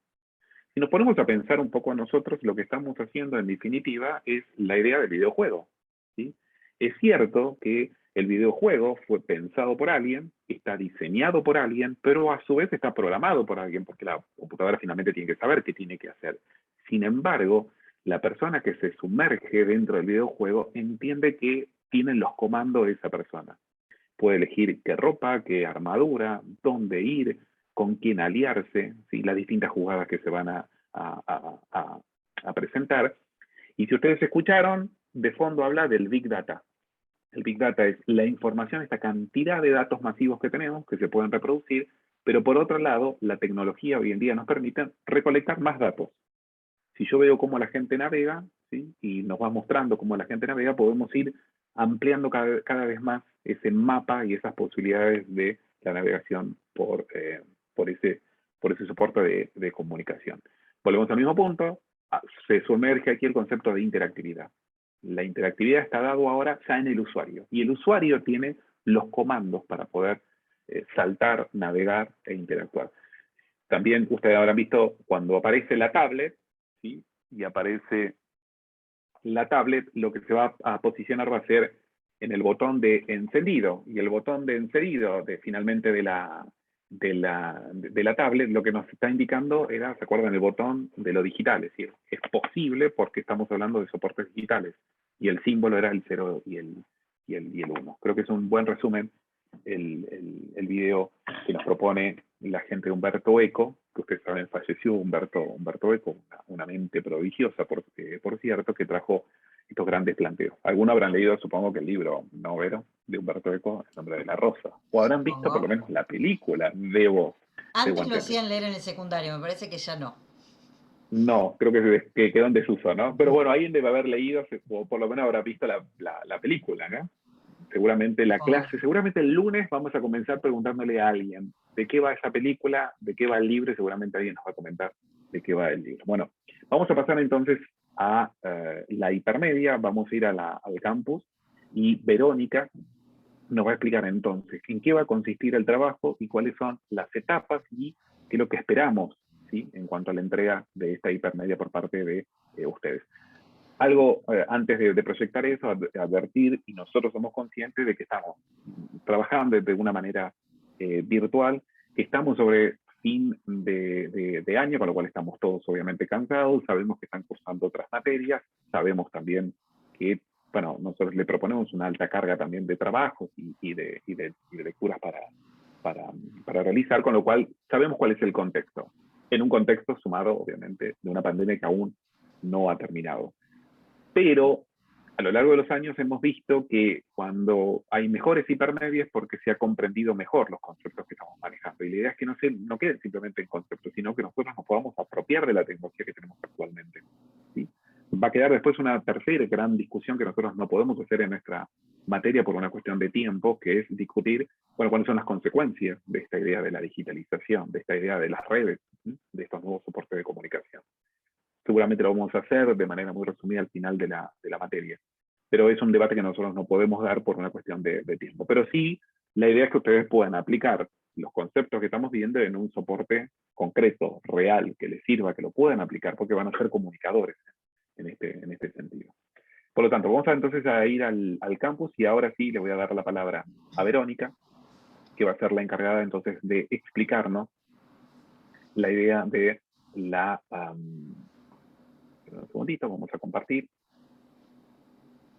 Si nos ponemos a pensar un poco a nosotros, lo que estamos haciendo en definitiva es la idea del videojuego, ¿sí? Es cierto que El videojuego fue pensado por alguien, está diseñado por alguien, pero a su vez está programado por alguien, porque la computadora finalmente tiene que saber qué tiene que hacer. Sin embargo, la persona que se sumerge dentro del videojuego entiende que tienen los comandos de esa persona. Puede elegir qué ropa, qué armadura, dónde ir, con quién aliarse, ¿sí? Las distintas jugadas que se van a presentar. Y si ustedes escucharon, de fondo habla del Big Data. El Big Data es la información, esta cantidad de datos masivos que tenemos, que se pueden reproducir, pero por otro lado, la tecnología hoy en día nos permite recolectar más datos. Si yo veo cómo la gente navega, ¿sí? Y nos va mostrando cómo la gente navega, podemos ir ampliando cada vez más ese mapa y esas posibilidades de la navegación por ese soporte de comunicación. Volvemos al mismo punto, se sumerge aquí el concepto de interactividad. La interactividad está dado ahora ya en el usuario, y el usuario tiene los comandos para poder saltar, navegar e interactuar. También ustedes habrán visto cuando aparece la tablet, ¿sí? Y aparece la tablet, lo que se va a posicionar va a ser en el botón de encendido, y el botón de encendido finalmente de la tablet, lo que nos está indicando era, ¿se acuerdan? El botón de lo digital, es decir, es posible porque estamos hablando de soportes digitales, y el símbolo era el 0 y el 1. Creo que es un buen resumen el video que nos propone la gente de Umberto Eco, que ustedes saben, falleció Umberto Eco, una mente prodigiosa, por cierto, que trajo estos grandes planteos. Algunos habrán leído, supongo, que el libro noveno de Umberto Eco, El nombre de la rosa, o habrán visto por lo menos la película, Antes lo hacían leer en el secundario, me parece que ya no. No, creo que quedó en desuso, ¿no? Pero bueno, alguien debe haber leído, o por lo menos habrá visto la película, ¿no? Seguramente la clase, seguramente el lunes vamos a comenzar preguntándole a alguien de qué va esa película, de qué va el libro, y seguramente alguien nos va a comentar de qué va el libro. Bueno, vamos a pasar entonces a la hipermedia, vamos a ir al campus, y Verónica nos va a explicar entonces en qué va a consistir el trabajo y cuáles son las etapas y qué es lo que esperamos, ¿sí? En cuanto a la entrega de esta hipermedia por parte de ustedes. Algo antes de proyectar eso, advertir, y nosotros somos conscientes de que estamos trabajando de una manera virtual, que estamos sobre fin de año, con lo cual estamos todos obviamente cansados, sabemos que están cursando otras materias, sabemos también que, bueno, nosotros le proponemos una alta carga también de trabajos y de lecturas para realizar, con lo cual sabemos cuál es el contexto, en un contexto sumado obviamente de una pandemia que aún no ha terminado. Pero a lo largo de los años hemos visto que cuando hay mejores hipermedias porque se ha comprendido mejor los conceptos que estamos manejando. Y la idea es que no queden simplemente en conceptos, sino que nosotros nos podamos apropiar de la tecnología que tenemos actualmente, ¿sí? Va a quedar después una tercera gran discusión que nosotros no podemos hacer en nuestra materia por una cuestión de tiempo, que es discutir, bueno, cuáles son las consecuencias de esta idea de la digitalización, de esta idea de las redes, ¿sí? De estos nuevos soportes de comunicación. Seguramente lo vamos a hacer de manera muy resumida al final de la materia. Pero es un debate que nosotros no podemos dar por una cuestión de tiempo. Pero sí, la idea es que ustedes puedan aplicar los conceptos que estamos viendo en un soporte concreto, real, que les sirva, que lo puedan aplicar, porque van a ser comunicadores en este sentido. Por lo tanto, vamos entonces a ir al campus, y ahora sí le voy a dar la palabra a Verónica, que va a ser la encargada entonces de explicarnos la idea de la... un segundito, vamos a compartir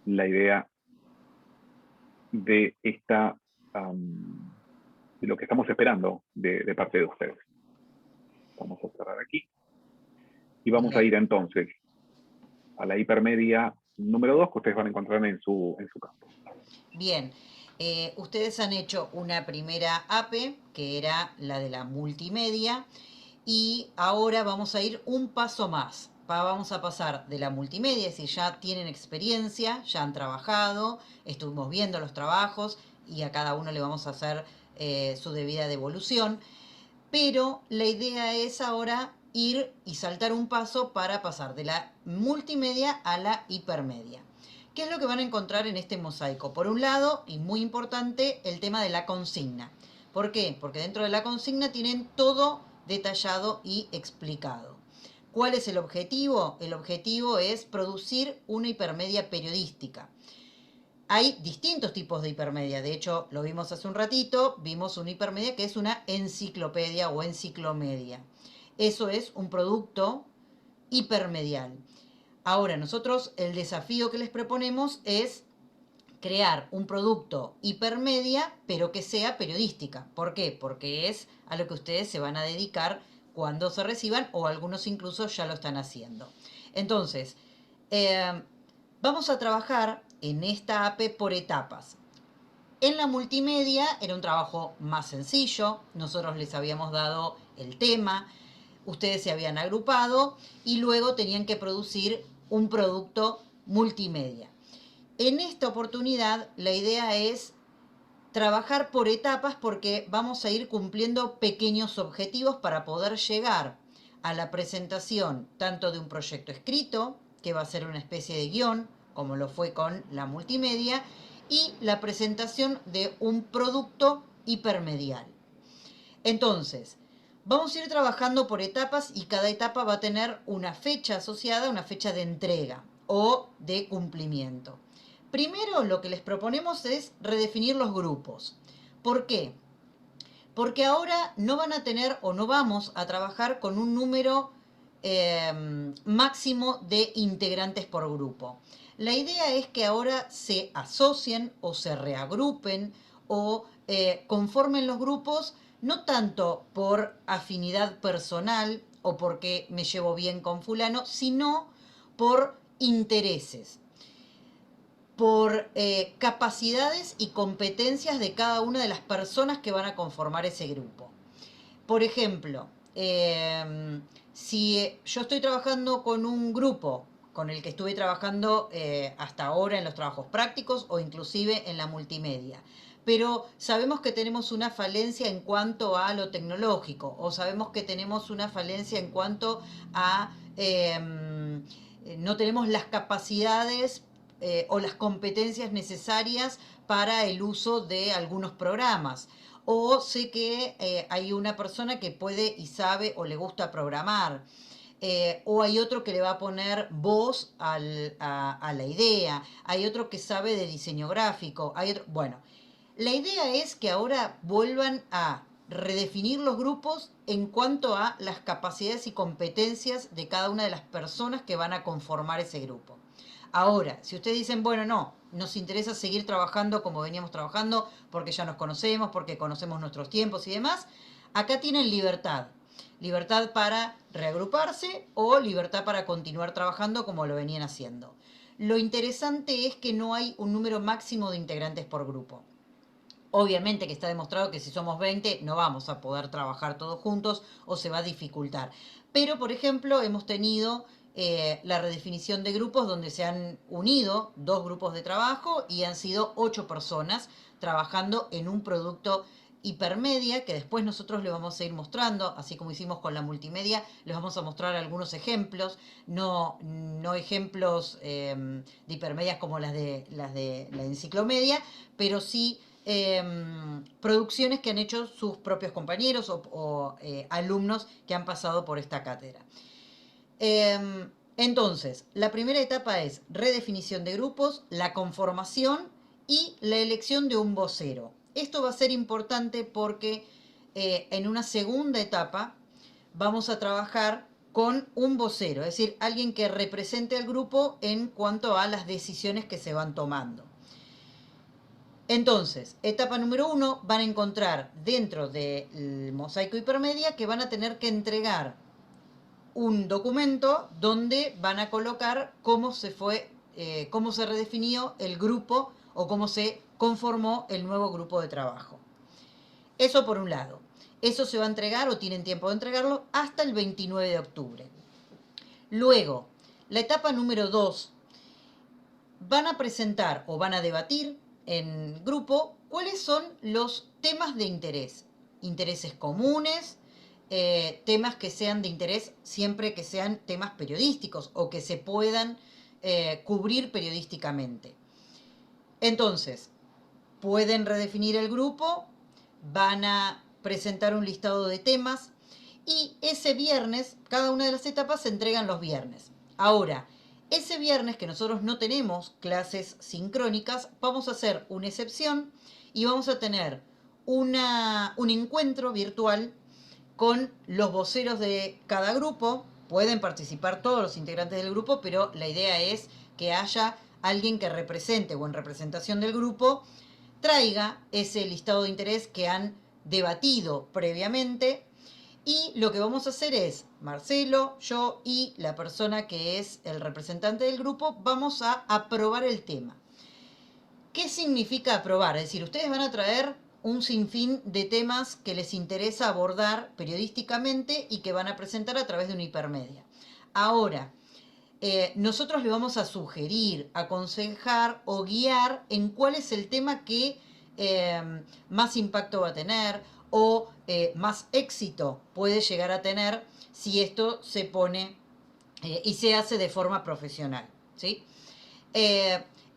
la idea de de lo que estamos esperando de parte de ustedes. Vamos a cerrar aquí y vamos a ir entonces a la hipermedia número 2 que ustedes van a encontrar en su campo. Bien, ustedes han hecho una primera APE, que era la de la multimedia, y ahora vamos a ir un paso más. Vamos a pasar de la multimedia, si ya tienen experiencia, ya han trabajado, estuvimos viendo los trabajos y a cada uno le vamos a hacer su debida devolución, pero la idea es ahora ir y saltar un paso para pasar de la multimedia a la hipermedia. ¿Qué es lo que van a encontrar en este mosaico? Por un lado, y muy importante, el tema de la consigna. ¿Por qué? Porque dentro de la consigna tienen todo detallado y explicado. ¿Cuál es el objetivo? El objetivo es producir una hipermedia periodística. hay distintos tipos de hipermedia. De hecho, lo vimos hace un ratito, vimos una hipermedia que es una enciclopedia o enciclomedia. Eso es un producto hipermedial. Ahora, nosotros el desafío que les proponemos es crear un producto hipermedia, pero que sea periodística. ¿Por qué? Porque es a lo que ustedes se van a dedicar cuando se reciban, o algunos incluso ya lo están haciendo. Entonces, vamos a trabajar en esta AP por etapas. En la multimedia era un trabajo más sencillo, nosotros les habíamos dado el tema, ustedes se habían agrupado y luego tenían que producir un producto multimedia. En esta oportunidad la idea es trabajar por etapas porque vamos a ir cumpliendo pequeños objetivos para poder llegar a la presentación tanto de un proyecto escrito, que va a ser una especie de guión, como lo fue con la multimedia, y la presentación de un producto hipermedial. Entonces, vamos a ir trabajando por etapas y cada etapa va a tener una fecha asociada, una fecha de entrega o de cumplimiento. Primero, lo que les proponemos es redefinir los grupos. ¿Por qué? Porque ahora no van a tener o no vamos a trabajar con un número máximo de integrantes por grupo. La idea es que ahora se asocien o se reagrupen o conformen los grupos no tanto por afinidad personal o porque me llevo bien con fulano, sino por intereses, por capacidades y competencias de cada una de las personas que van a conformar ese grupo. Por ejemplo, si yo estoy trabajando con un grupo con el que estuve trabajando hasta ahora en los trabajos prácticos o inclusive en la multimedia, pero sabemos que tenemos una falencia en cuanto a lo tecnológico o sabemos que tenemos una falencia en cuanto a no tenemos las capacidades o las competencias necesarias para el uso de algunos programas. O sé que hay una persona que puede y sabe o le gusta programar. O hay otro que le va a poner voz a la idea. Hay otro que sabe de diseño gráfico. Bueno, la idea es que ahora vuelvan a redefinir los grupos en cuanto a las capacidades y competencias de cada una de las personas que van a conformar ese grupo. Ahora, si ustedes dicen, bueno, no, nos interesa seguir trabajando como veníamos trabajando, porque ya nos conocemos, porque conocemos nuestros tiempos y demás, acá tienen libertad. Libertad para reagruparse o libertad para continuar trabajando como lo venían haciendo. Lo interesante es que no hay un número máximo de integrantes por grupo. Obviamente que está demostrado que si somos 20 no vamos a poder trabajar todos juntos o se va a dificultar. Pero, por ejemplo, hemos tenido la redefinición de grupos donde se han unido 2 grupos de trabajo y han sido 8 personas trabajando en un producto hipermedia que después nosotros les vamos a ir mostrando, así como hicimos con la multimedia, les vamos a mostrar algunos ejemplos, no ejemplos de hipermedias como las de la enciclomedia, pero sí producciones que han hecho sus propios compañeros o alumnos que han pasado por esta cátedra. Entonces, la primera etapa es redefinición de grupos, la conformación y la elección de un vocero. Esto va a ser importante porque en una segunda etapa vamos a trabajar con un vocero, es decir, alguien que represente al grupo en cuanto a las decisiones que se van tomando. Entonces, etapa número 1, van a encontrar dentro del mosaico hipermedia que van a tener que entregar un documento donde van a colocar cómo se redefinió el grupo o cómo se conformó el nuevo grupo de trabajo. Eso por un lado. Eso se va a entregar o tienen tiempo de entregarlo hasta el 29 de octubre. Luego, la etapa número 2, van a presentar o van a debatir en grupo cuáles son los temas de interés. Intereses comunes, temas que sean de interés siempre que sean temas periodísticos o que se puedan cubrir periodísticamente. Entonces, pueden redefinir el grupo, van a presentar un listado de temas y ese viernes, cada una de las etapas se entregan los viernes. Ahora, Ese viernes que nosotros no tenemos clases sincrónicas, vamos a hacer una excepción y vamos a tener un encuentro virtual con los voceros de cada grupo. Pueden participar todos los integrantes del grupo, pero la idea es que haya alguien que represente o en representación del grupo traiga ese listado de interés que han debatido previamente. Y lo que vamos a hacer es, Marcelo, yo y la persona que es el representante del grupo, vamos a aprobar el tema. ¿Qué significa aprobar? Es decir, ustedes van a traer un sinfín de temas que les interesa abordar periodísticamente y que van a presentar a través de una hipermedia. Ahora, nosotros le vamos a sugerir, aconsejar o guiar en cuál es el tema que más impacto va a tener o más éxito puede llegar a tener si esto se pone y se hace de forma profesional, ¿sí?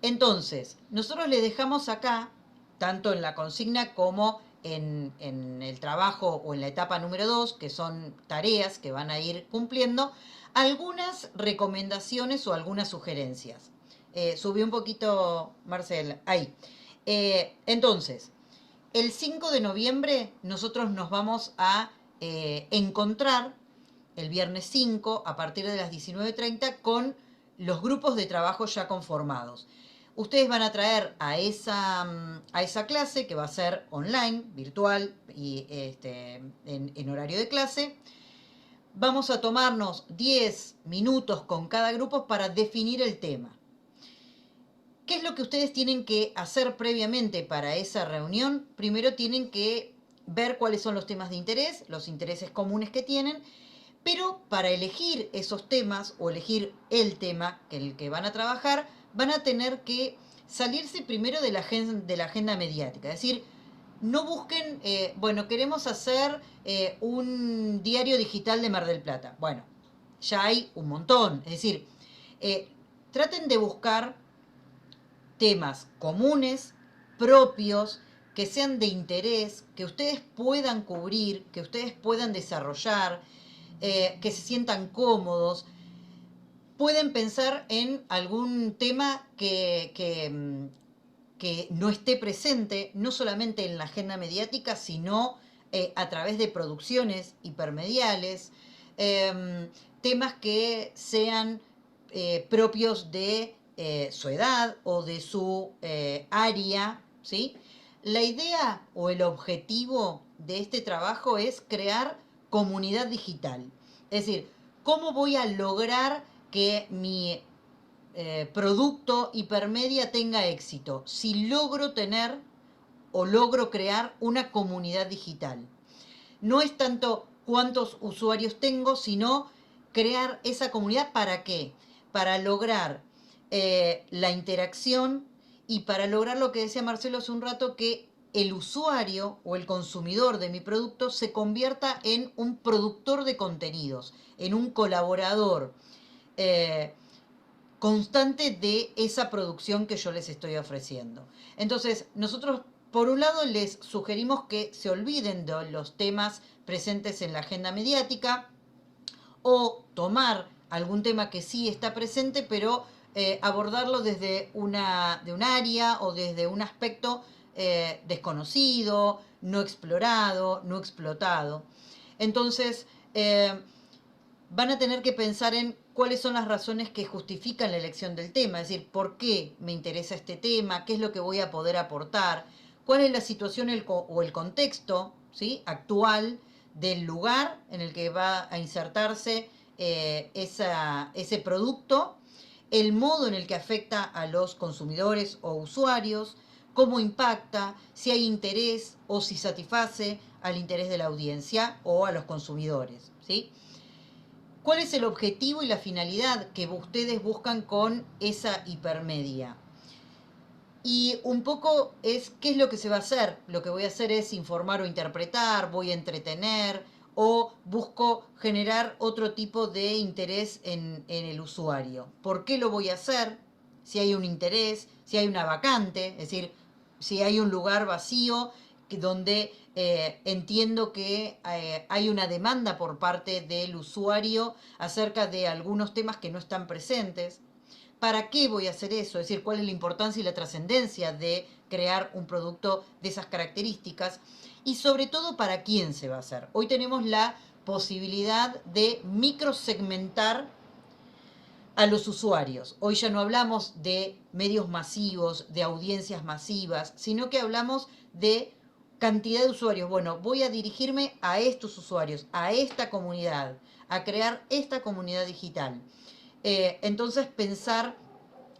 Entonces, nosotros le dejamos acá, tanto en la consigna como en el trabajo o en la etapa número 2, que son tareas que van a ir cumpliendo, algunas recomendaciones o algunas sugerencias. Subí un poquito, Marcel, ahí. Entonces, el 5 de noviembre nosotros nos vamos a encontrar el viernes 5 a partir de las 19:30 con los grupos de trabajo ya conformados. Ustedes van a traer a esa clase que va a ser online, virtual y en horario de clase. Vamos a tomarnos 10 minutos con cada grupo para definir el tema. ¿Qué es lo que ustedes tienen que hacer previamente para esa reunión? Primero tienen que ver cuáles son los temas de interés, los intereses comunes que tienen, pero para elegir esos temas o elegir el tema en el que van a trabajar, van a tener que salirse primero de la agenda mediática. Es decir, no busquen, bueno, queremos hacer un diario digital de Mar del Plata. Bueno, ya hay un montón. Es decir, traten de buscar temas comunes, propios, que sean de interés, que ustedes puedan cubrir, que ustedes puedan desarrollar, que se sientan cómodos. Pueden pensar en algún tema que no esté presente, no solamente en la agenda mediática, sino a través de producciones hipermediales, temas que sean propios de su edad o de su área, ¿sí? La idea o el objetivo de este trabajo es crear comunidad digital. Es decir, ¿cómo voy a lograr que mi producto hipermedia tenga éxito? Si logro tener o logro crear una comunidad digital. No es tanto cuántos usuarios tengo, sino crear esa comunidad. ¿Para qué? Para lograr la interacción y para lograr lo que decía Marcelo hace un rato, que el usuario o el consumidor de mi producto se convierta en un productor de contenidos, en un colaborador constante de esa producción que yo les estoy ofreciendo. Entonces, nosotros, por un lado, les sugerimos que se olviden de los temas presentes en la agenda mediática o tomar algún tema que sí está presente, pero abordarlo desde un área o desde un aspecto desconocido, no explorado, no explotado. Entonces, van a tener que pensar en cuáles son las razones que justifican la elección del tema, es decir, por qué me interesa este tema, qué es lo que voy a poder aportar, cuál es la situación o el contexto, ¿sí?, actual del lugar en el que va a insertarse ese producto, el modo en el que afecta a los consumidores o usuarios, cómo impacta, si hay interés o si satisface al interés de la audiencia o a los consumidores, ¿sí? ¿Cuál es el objetivo y la finalidad que ustedes buscan con esa hipermedia? Y un poco es qué es lo que se va a hacer. Lo que voy a hacer es informar o interpretar, voy a entretener o busco generar otro tipo de interés en el usuario. ¿Por qué lo voy a hacer? Si hay un interés, si hay una vacante, es decir, si hay un lugar vacío donde entiendo que hay una demanda por parte del usuario acerca de algunos temas que no están presentes. ¿para qué voy a hacer eso? Es decir, cuál es la importancia y la trascendencia de crear un producto de esas características y sobre todo para quién se va a hacer. Hoy tenemos la posibilidad de microsegmentar a los usuarios. Hoy ya no hablamos de medios masivos, de audiencias masivas, sino que hablamos de cantidad de usuarios. Bueno, voy a dirigirme a estos usuarios, a esta comunidad, a crear esta comunidad digital. Entonces pensar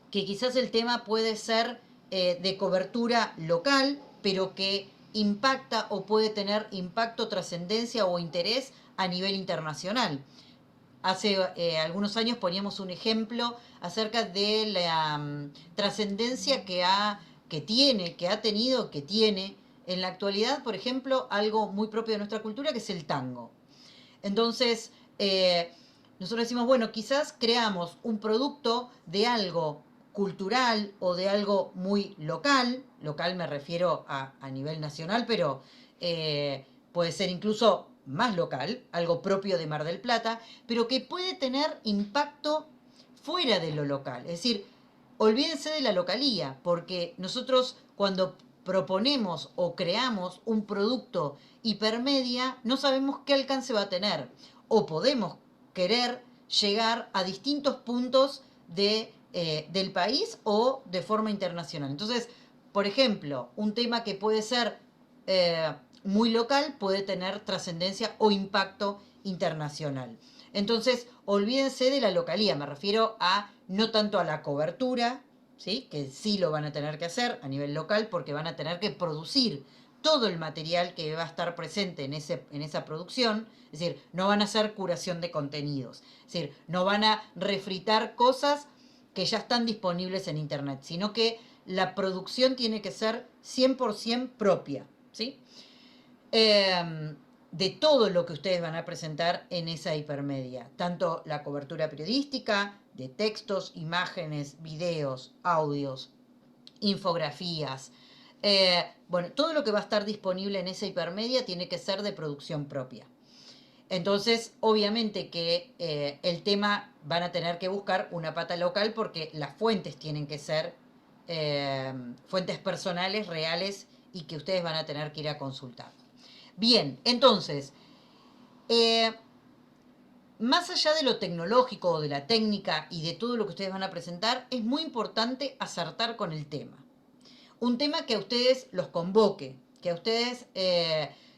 que quizás el tema puede ser de cobertura local, pero que impacta o puede tener impacto, trascendencia o interés a nivel internacional. Hace algunos años poníamos un ejemplo acerca de la trascendencia que ha tenido en la actualidad, por ejemplo, algo muy propio de nuestra cultura, que es el tango. Entonces, nosotros decimos, bueno, quizás creamos un producto de algo cultural o de algo muy local me refiero a nivel nacional, pero puede ser incluso más local, algo propio de Mar del Plata, pero que puede tener impacto fuera de lo local. Es decir, olvídense de la localía, porque nosotros cuando proponemos o creamos un producto hipermedia, no sabemos qué alcance va a tener. O podemos querer llegar a distintos puntos del país o de forma internacional. Entonces, por ejemplo, un tema que puede ser muy local puede tener trascendencia o impacto internacional. Entonces, olvídense de la localía, me refiero a no tanto a la cobertura, ¿sí? Que sí lo van a tener que hacer a nivel local porque van a tener que producir todo el material que va a estar presente en esa producción. Es decir, no van a hacer curación de contenidos. Es decir, no van a refritar cosas que ya están disponibles en Internet, sino que la producción tiene que ser 100% propia, ¿sí? De todo lo que ustedes van a presentar en esa hipermedia, tanto la cobertura periodística, de textos, imágenes, videos, audios, infografías. Bueno, todo lo que va a estar disponible en esa hipermedia tiene que ser de producción propia. Entonces, obviamente que el tema van a tener que buscar una pata local porque las fuentes tienen que ser fuentes personales, reales y que ustedes van a tener que ir a consultar. Bien, entonces, más allá de lo tecnológico, de la técnica y de todo lo que ustedes van a presentar, es muy importante acertar con el tema. Un tema que a ustedes los convoque, que a ustedes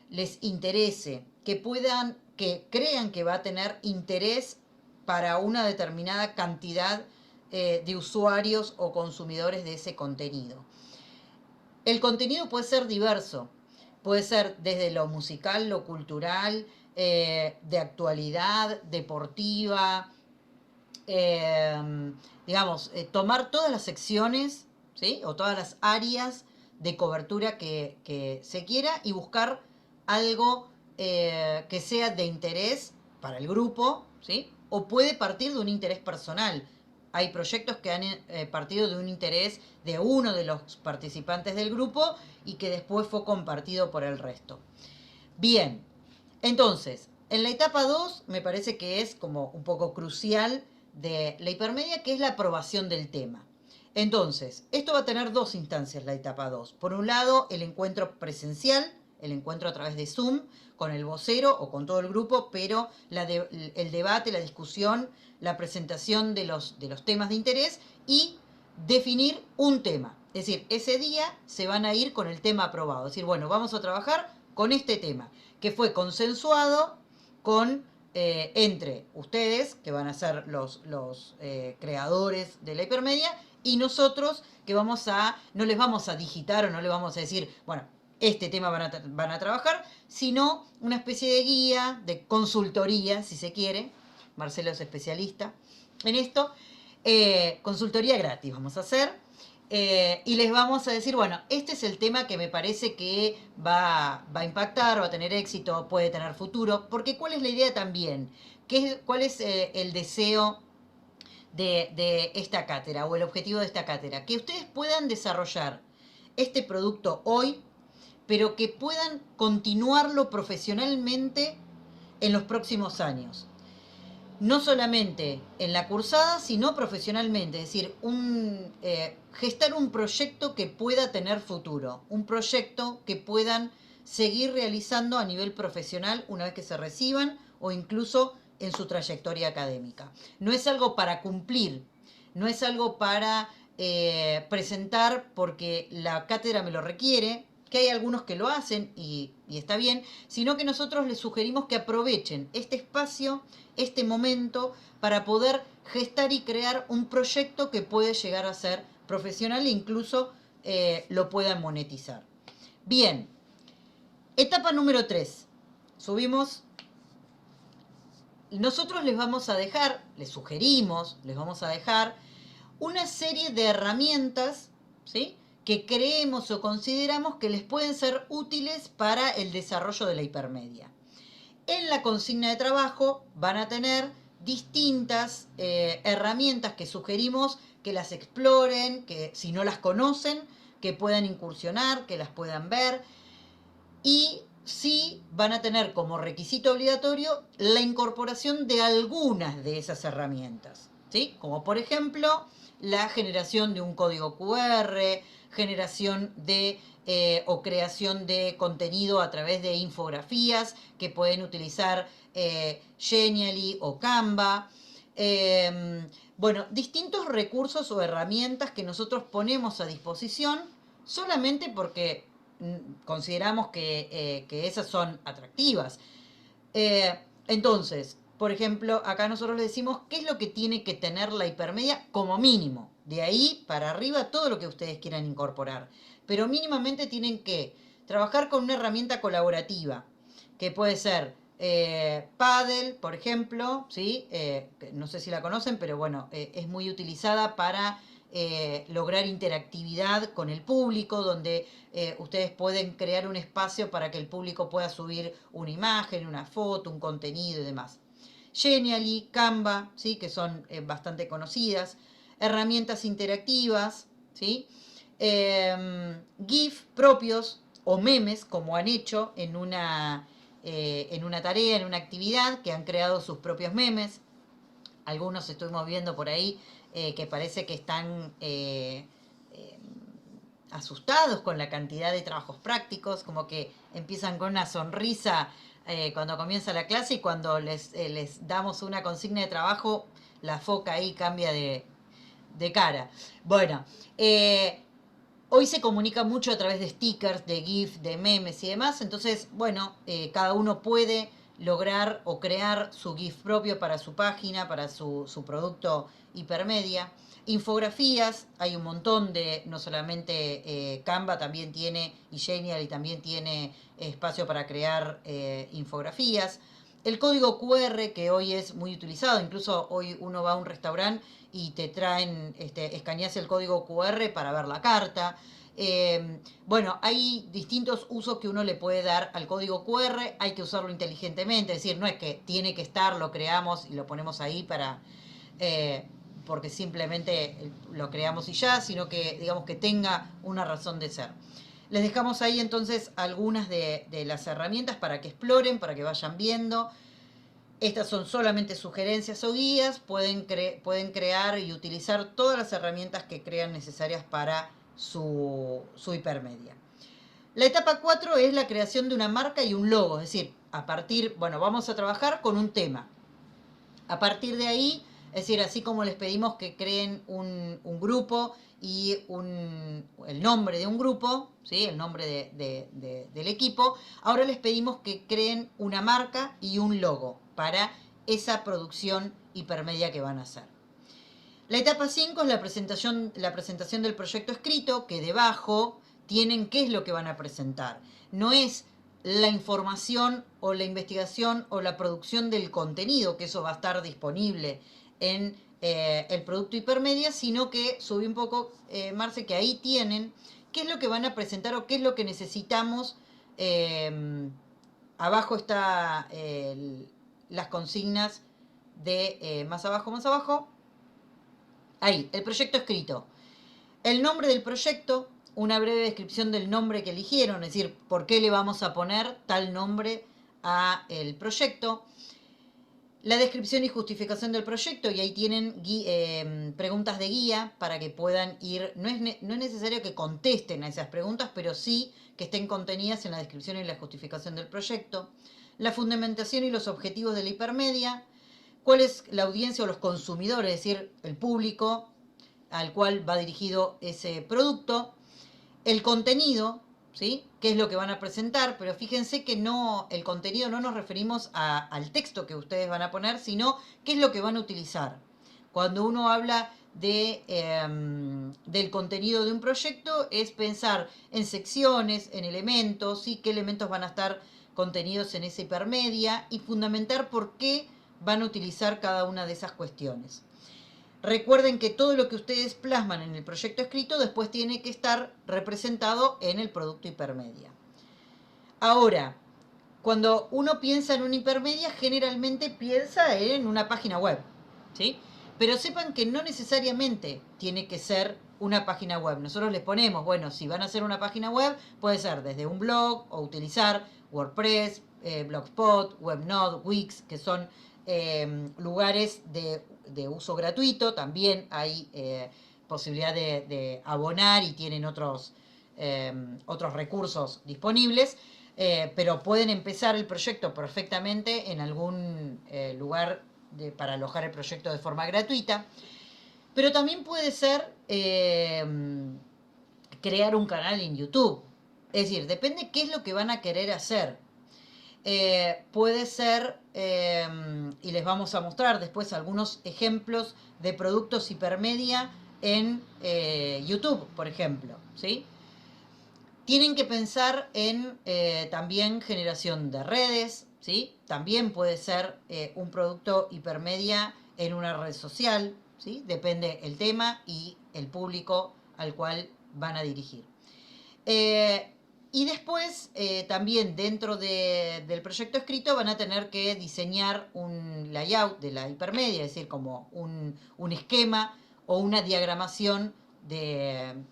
les interese, que crean que va a tener interés para una determinada cantidad de usuarios o consumidores de ese contenido. El contenido puede ser diverso, puede ser desde lo musical, lo cultural, de actualidad, deportiva, digamos, tomar todas las secciones, ¿sí? O todas las áreas de cobertura que se quiera y buscar algo que sea de interés para el grupo, ¿sí? O puede partir de un interés personal. Hay proyectos que han partido de un interés de uno de los participantes del grupo y que después fue compartido por el resto. Bien, entonces, en la etapa 2 me parece que es como un poco crucial de la hipermedia, que es la aprobación del tema. Entonces, esto va a tener dos instancias, la etapa 2. Por un lado, el encuentro presencial, el encuentro a través de Zoom, con el vocero o con todo el grupo, pero el debate, la discusión, la presentación de los temas de interés y definir un tema. Es decir, ese día se van a ir con el tema aprobado. Es decir, bueno, vamos a trabajar con este tema, que fue consensuado entre ustedes, que van a ser los creadores de la hipermedia, y nosotros, que no les vamos a digitar o no les vamos a decir, bueno, este tema van a trabajar, sino una especie de guía, de consultoría, si se quiere. Marcelo es especialista en esto. Consultoría gratis vamos a hacer. Y les vamos a decir, bueno, este es el tema que me parece que va a impactar, va a tener éxito, puede tener futuro, porque ¿cuál es la idea también? ¿Cuál es el deseo de esta cátedra o el objetivo de esta cátedra? Que ustedes puedan desarrollar este producto hoy, pero que puedan continuarlo profesionalmente en los próximos años. no solamente en la cursada, sino profesionalmente, es decir, gestar un proyecto que pueda tener futuro, un proyecto que puedan seguir realizando a nivel profesional una vez que se reciban o incluso en su trayectoria académica. No es algo para cumplir, no es algo para presentar porque la cátedra me lo requiere, que hay algunos que lo hacen y está bien, sino que nosotros les sugerimos que aprovechen este espacio, este momento, para poder gestar y crear un proyecto que puede llegar a ser profesional e incluso lo puedan monetizar. Bien, etapa número 3. Subimos. Nosotros les vamos a dejar, les sugerimos, les vamos a dejar una serie de herramientas, ¿sí?, que creemos o consideramos que les pueden ser útiles para el desarrollo de la hipermedia. En la consigna de trabajo van a tener distintas herramientas que sugerimos que las exploren, que si no las conocen, que puedan incursionar, que las puedan ver, y sí van a tener como requisito obligatorio la incorporación de algunas de esas herramientas, ¿sí? Como por ejemplo la generación de un código QR, generación de o creación de contenido a través de infografías que pueden utilizar Genially o Canva. Bueno, distintos recursos o herramientas que nosotros ponemos a disposición solamente porque consideramos que esas son atractivas. Entonces, por ejemplo, acá nosotros le decimos qué es lo que tiene que tener la hipermedia como mínimo. De ahí para arriba todo lo que ustedes quieran incorporar. Pero mínimamente tienen que trabajar con una herramienta colaborativa, que puede ser Paddle, por ejemplo, ¿sí? No sé si la conocen, pero bueno, es muy utilizada para lograr interactividad con el público, donde ustedes pueden crear un espacio para que el público pueda subir una imagen, una foto, un contenido y demás. Genially, Canva, ¿sí?, que son bastante conocidas. Herramientas interactivas, ¿sí? GIF propios o memes, como han hecho en una tarea, en una actividad, que han creado sus propios memes. Algunos estuvimos viendo por ahí que parece que están asustados con la cantidad de trabajos prácticos, como que empiezan con una sonrisa cuando comienza la clase y cuando les damos una consigna de trabajo, la foca ahí cambia de cara. Bueno, hoy se comunica mucho a través de stickers, de GIF, de memes y demás, entonces, bueno, cada uno puede lograr o crear su GIF propio para su página, para su producto hipermedia. Infografías, hay un montón de, no solamente Canva también tiene, y Genially también tiene espacio para crear infografías. El código QR, que hoy es muy utilizado, incluso hoy uno va a un restaurante y te traen, escaneas el código QR para ver la carta. Bueno, hay distintos usos que uno le puede dar al código QR, hay que usarlo inteligentemente, es decir, no es que tiene que estar, lo creamos y lo ponemos ahí para porque simplemente lo creamos y ya, sino que digamos que tenga una razón de ser. Les dejamos ahí entonces algunas de las herramientas para que exploren, para que vayan viendo. Estas son solamente sugerencias o guías, pueden crear y utilizar todas las herramientas que crean necesarias para su hipermedia. La etapa 4 es la creación de una marca y un logo, es decir, bueno, vamos a trabajar con un tema. A partir de ahí, es decir, así como les pedimos que creen un grupo y el nombre de un grupo, ¿sí?, el nombre del equipo, ahora les pedimos que creen una marca y un logo para esa producción hipermedia que van a hacer. La etapa 5 es la presentación del proyecto escrito, que debajo tienen qué es lo que van a presentar. No es la información o la investigación o la producción del contenido, que eso va a estar disponible en el producto hipermedia, sino que subí un poco, Marce, que ahí tienen qué es lo que van a presentar o qué es lo que necesitamos. Abajo está las consignas de más abajo. Ahí, el proyecto escrito. El nombre del proyecto, una breve descripción del nombre que eligieron, es decir, por qué le vamos a poner tal nombre a el proyecto. La descripción y justificación del proyecto, y ahí tienen preguntas de guía para que puedan ir, no es necesario que contesten a esas preguntas, pero sí que estén contenidas en la descripción y la justificación del proyecto. La fundamentación y los objetivos de la hipermedia, cuál es la audiencia o los consumidores, es decir, el público al cual va dirigido ese producto, el contenido, ¿sí? ¿Qué es lo que van a presentar? Pero fíjense que no, el contenido no nos referimos al texto que ustedes van a poner, sino qué es lo que van a utilizar. Cuando uno habla del contenido de un proyecto, es pensar en secciones, en elementos, ¿sí? Qué elementos van a estar contenidos en esa hipermedia y fundamentar por qué van a utilizar cada una de esas cuestiones. Recuerden que todo lo que ustedes plasman en el proyecto escrito después tiene que estar representado en el producto hipermedia. Ahora, cuando uno piensa en una hipermedia, generalmente piensa en una página web, ¿sí? Pero sepan que no necesariamente tiene que ser una página web. Nosotros les ponemos, bueno, si van a hacer una página web, puede ser desde un blog o utilizar WordPress, Blogspot, Webnode, Wix, que son lugares de uso gratuito. También hay posibilidad de abonar y tienen otros recursos disponibles. Pero pueden empezar el proyecto perfectamente en algún lugar para alojar el proyecto de forma gratuita. Pero también puede ser crear un canal en YouTube. Es decir, depende qué es lo que van a querer hacer. Puede ser, y les vamos a mostrar después algunos ejemplos de productos hipermedia en YouTube, por ejemplo, ¿sí? Tienen que pensar en también generación de redes, ¿sí? También puede ser un producto hipermedia en una red social, ¿sí? Depende el tema y el público al cual van a dirigir. Y después, también dentro del proyecto escrito, van a tener que diseñar un layout de la hipermedia, es decir, como un esquema o una diagramación de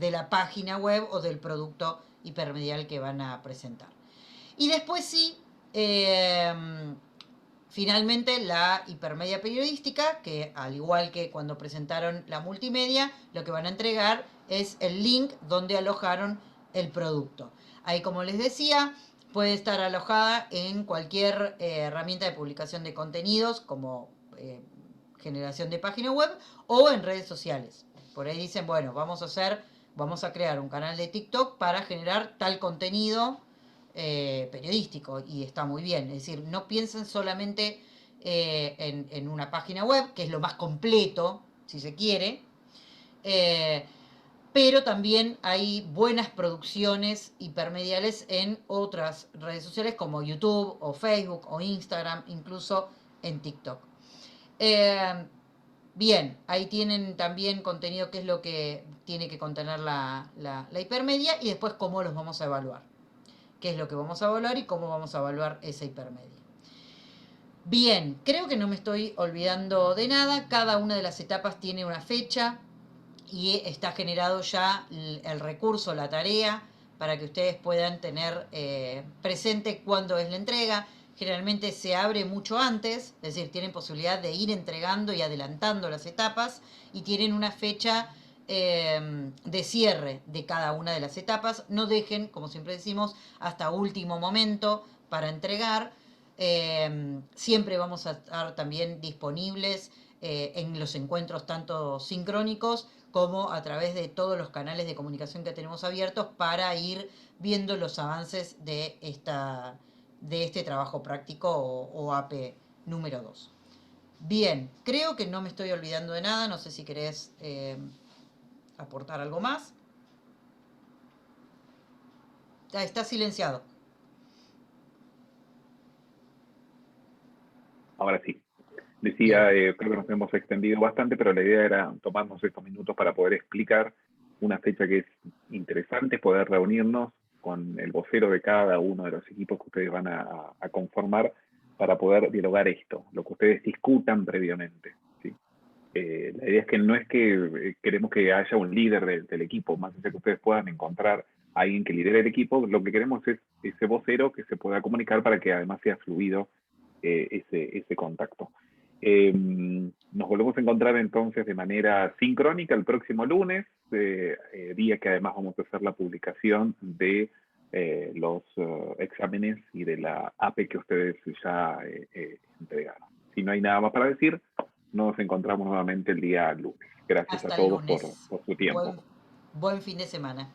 la página web o del producto hipermedial que van a presentar. Y después sí, finalmente la hipermedia periodística, que al igual que cuando presentaron la multimedia, lo que van a entregar es el link donde alojaron el producto. Ahí, como les decía, puede estar alojada en cualquier herramienta de publicación de contenidos, como generación de página web, o en redes sociales. Por ahí dicen, bueno, vamos a crear un canal de TikTok para generar tal contenido periodístico, y está muy bien. Es decir, no piensen solamente en una página web, que es lo más completo, si se quiere, pero también hay buenas producciones hipermediales en otras redes sociales como YouTube o Facebook o Instagram, incluso en TikTok. Bien, ahí tienen también contenido, que es lo que tiene que contener la hipermedia, y después cómo los vamos a evaluar. Qué es lo que vamos a evaluar y cómo vamos a evaluar esa hipermedia. Bien, creo que no me estoy olvidando de nada. Cada una de las etapas tiene una fecha y está generado ya el recurso, la tarea, para que ustedes puedan tener presente cuándo es la entrega. Generalmente se abre mucho antes, es decir, tienen posibilidad de ir entregando y adelantando las etapas, y tienen una fecha de cierre de cada una de las etapas. No dejen, como siempre decimos, hasta último momento para entregar. Siempre vamos a estar también disponibles en los encuentros tanto sincrónicos como a través de todos los canales de comunicación que tenemos abiertos, para ir viendo los avances de este trabajo práctico o AP número 2. Bien, creo que no me estoy olvidando de nada. No sé si querés aportar algo más. Está silenciado. Ahora sí. Decía, creo que nos hemos extendido bastante, pero la idea era tomarnos estos minutos para poder explicar una fecha que es interesante, poder reunirnos con el vocero de cada uno de los equipos que ustedes van a conformar, para poder dialogar esto, lo que ustedes discutan previamente, ¿sí? La idea es que no es que queremos que haya un líder del equipo, más allá que ustedes puedan encontrar a alguien que lidere el equipo. Lo que queremos es ese vocero que se pueda comunicar para que además sea fluido ese contacto. Nos volvemos a encontrar entonces de manera sincrónica el próximo lunes, día que además vamos a hacer la publicación de los exámenes y de la APE que ustedes ya entregaron. Si no hay nada más para decir, nos encontramos nuevamente el día lunes. Gracias Hasta a el todos lunes. por su tiempo. Buen fin de semana.